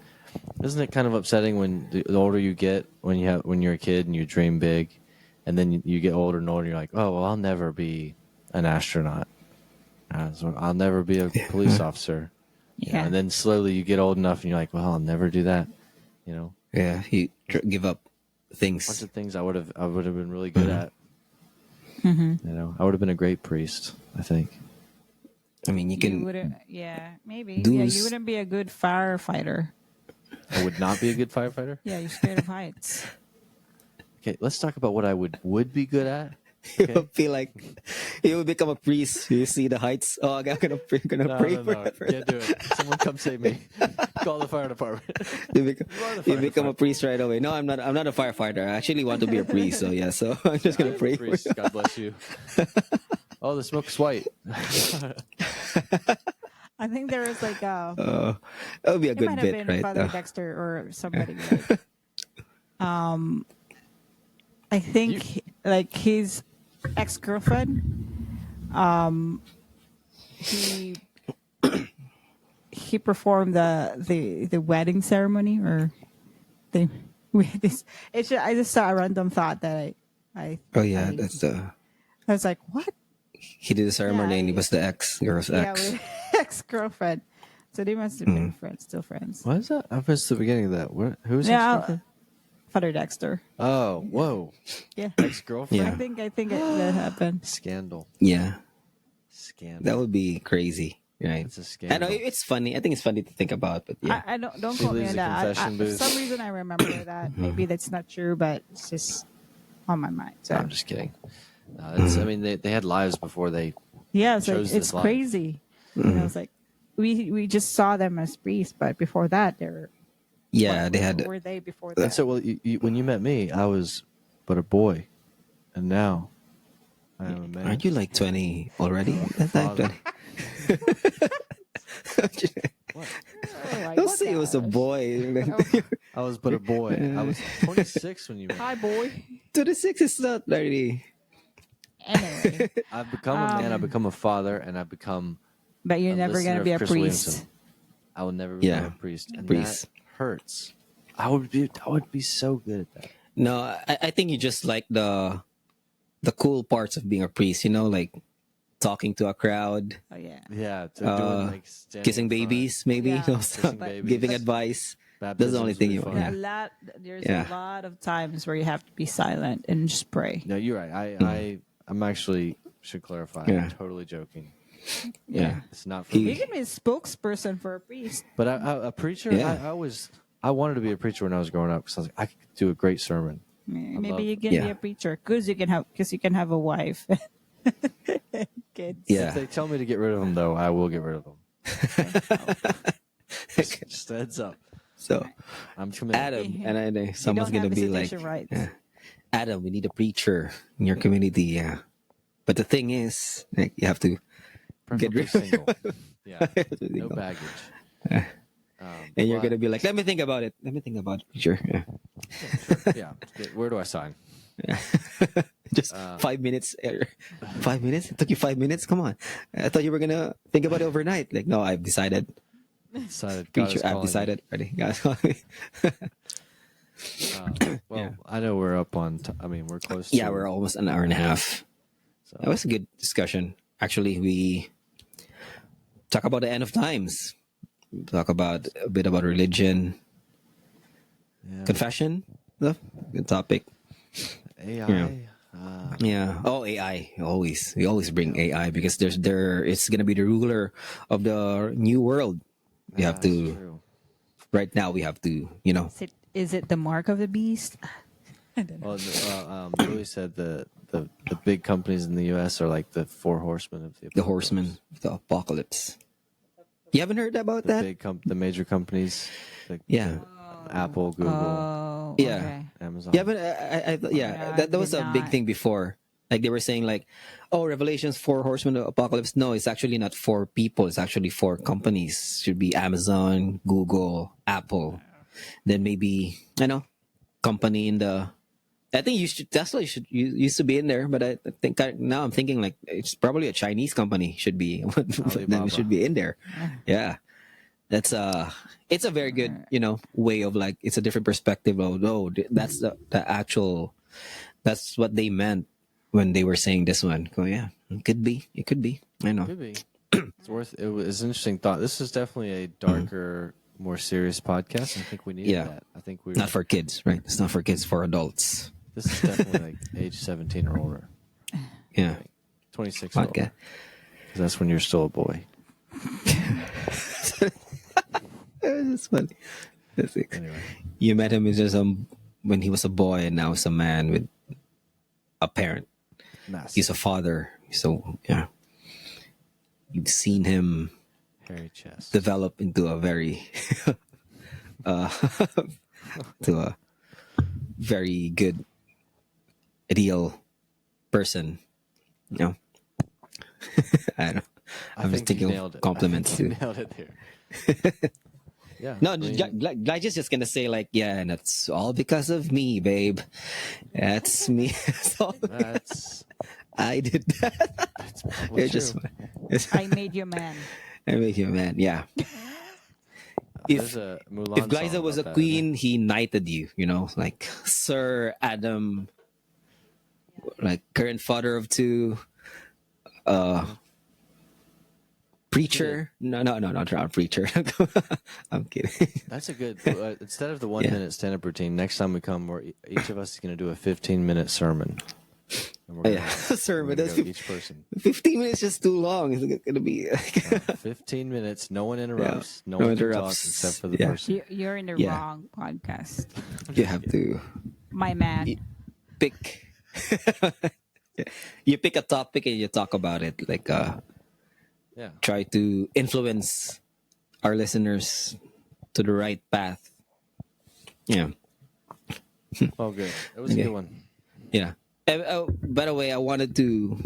Isn't it kind of upsetting when the older you get, when you're a kid and you dream big, and then you get older and older, and you're like, oh well, I'll never be an astronaut. So I'll never be a police officer. You know, Yeah. and then slowly you get old enough, and you're like, well, I'll never do that. You know, Yeah, you give up bunch things. of things I would have been really good at. You know, I would have been a great priest. I think. I mean, you You can. wouldn't. Yeah, maybe. do Yeah, s- you wouldn't be a good firefighter. I would not be a good firefighter. Yeah, you're scared of heights. Okay, let's talk about what I would be good at. You will feel like you will become a priest. You see the heights. Oh, I'm gonna pray for that. Can't do it. Someone come save me. Call the fire department. You become, are the you become a firefighter. priest right away. No, I'm not. I'm not a firefighter. I actually want to be a priest. So yeah. So I'm just gonna pray for Priest, you. God bless you. Oh, the smoke's white. I I think there was like a. That would be a It good might have bit, been right? Father Dexter or somebody. Like, I think like his ex girlfriend. He he performed the wedding ceremony or the we this. It's just, I just saw a random thought that I Oh yeah, I that's the I was like, what? he did the Yeah, ceremony and he was the ex girl's yeah, ex. with ex girlfriend. So they must have been friends, still friends. What is that? I missed the beginning of that. What? Who's Yeah, Father Dexter. Oh, whoa. Yeah, Ex-girlfriend? Yeah. I think that happened. Scandal. Yeah, Scandal. that would be crazy, right? That's a I know scandal. it's funny. I think it's funny to think about, but yeah. I don't She quote me leaves on the that. confession For booth. some reason, I remember that. Maybe that's not true, but it's just on my mind. So I'm just kidding. No, it's, I mean, they had lives before they yeah, it's like chose it's this life. crazy. You know, it's like we just saw them as priests, but before that, they were Yeah, what they had. were they before And that? so, well, when you met me, I was but a boy, and now I am a man. Aren't you like 20 already? That time, Father. 20. What? Oh my Don't say it was a gosh. boy. I was but a boy. I was 26 when you met me. Hi, boy. 26 is not really. Anyway, I've become a man. I've become a father, and I've become but you're a never listener gonna of be a Chris priest. Williamson. I will never become Yeah, a priest, and priest. that hurts. I would be so good at that. No, I think you just like the cool parts of being a priest, like talking to a crowd, Oh yeah. Yeah, to doing like standing kissing in front. babies, maybe, Yeah. Kissing But- babies. giving advice. That's the only Baptisms thing would be you fun. want. Yeah, Yeah. there's Yeah. a lot of times where you have to be silent and just pray. No, you're right. I'm actually should clarify. Yeah. I'm totally joking. Yeah. It's not for He- You me. can be a spokesperson for a priest. But a preacher, Yeah. I wanted to be a preacher when I was growing up because I was like, I could do a great sermon. Maybe love- you can be Yeah. a preacher because you can have a wife, kids. Yeah. If they tell me to get rid of them, though, I will get rid of them. Just a heads up. So I'm committed. Adam, and I know someone's don't gonna have be like, visitation rights. yeah, Adam, we need a preacher in your community. Yeah, but the thing is, like, you have to Preferably rid- single. Yeah, no baggage. and you're but- gonna be like, let me think about it. Let me think about it, preacher. Yeah. Yeah. Where do I sign? Just 5 minutes. 5 minutes? It took you 5 minutes? Come on. I thought you were gonna think about it overnight. Like, no, I've decided. Decided. God is Preacher, I've calling me. decided already. Guys, call me. Well, Yeah. I know we're up on. I mean, we're close. Yeah, to, we're almost an hour and a half. So. That was a good discussion. Actually, we talk about the end of times. Talk about a bit about religion, Yeah. confession. Good topic. AI. Yeah. Yeah. Oh, AI. We always bring AI because it's gonna be the ruler of the new world. We have that's to. true. Right now, we have to. Is it the mark of the beast? Well, Louis said the big companies in the U.S. are like the four horsemen of the The apocalypse. horsemen of the apocalypse. You haven't heard about The that? big the major companies. Like Yeah. Apple, Google, Oh, Yeah. okay. Amazon. Yeah, but yeah, Yeah, that was did a big not. thing before. Like they were saying, like, oh, Revelations 4 Horsemen of the Apocalypse. No, it's actually not 4 people. It's actually 4 companies. Should be Amazon, Google, Apple. Then maybe company in the. I think Tesla used to be in there, but I think now I'm thinking like it's probably a Chinese company should be then it should be in there. Yeah. It's a very good way of like it's a different perspective of that's the actual that's what they meant when they were saying this one. Oh yeah, it could be I know. Could be. It was an interesting thought. This is definitely a darker, more serious podcast. I think we needed Yeah. that. I think we Not for kids, right? It's not for kids, for adults. This is definitely like age 17 or older, Yeah. 26 or older. Podcast. 'Cause that's when you're still a boy. It's funny. That's it. Anyway, You met him as just when he was a boy, and now he's a man with a parent. massive. He's a father. So yeah, you've seen him hairy chest. develop into a very to a very good ideal person. I don't know. I'm just think you thinking nailed of it. compliments I think too. you nailed it there. Yeah. No, I mean, Gly's just gonna say like, yeah, and it's all because of me, babe. That's me. So, that's I did that. that's probably It's true. just, I made you man. I make you man. Yeah. There's If a if Mulan song Glyza was about a that. Isn't there? queen, he knighted you. You know, like Sir Adam, like current father of two, preacher. No, no, no, not around preacher. I'm kidding. That's a good. Instead of the 1 Yeah. minute stand up routine, next time we come, each of us is going to do a 15-minute sermon. And we're Yeah, sermon. That's go each person. 15 minutes just too long. It's gonna be like, 15 minutes. No one interrupts. No No one can talk interrupts. except for the Yeah. person. You're in the Yeah. wrong podcast, you have to my man. pick. You pick a topic and you talk about it. Like, Yeah. try to influence our listeners to the right path. Yeah, Oh, good. It was a Okay. good one. yeah. By the way, I wanted to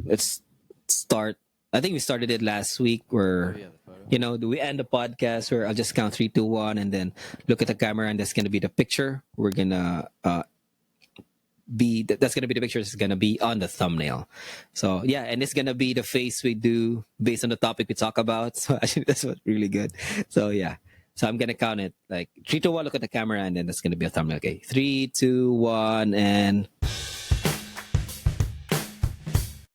let's start. I think we started it last week where, Oh, yeah, the photo. do we end the podcast where I'll just count 3, 2, 1, and then look at the camera, and that's gonna be the picture. We're gonna that's gonna be the picture that's gonna be on the thumbnail. So yeah, and it's gonna be the face we do based on the topic we talk about. So actually, that's what's really good. So yeah. So I'm gonna count it like 3, 2, 1. Look at the camera, and then that's gonna be a thumbnail. Okay, 3, 2, 1, and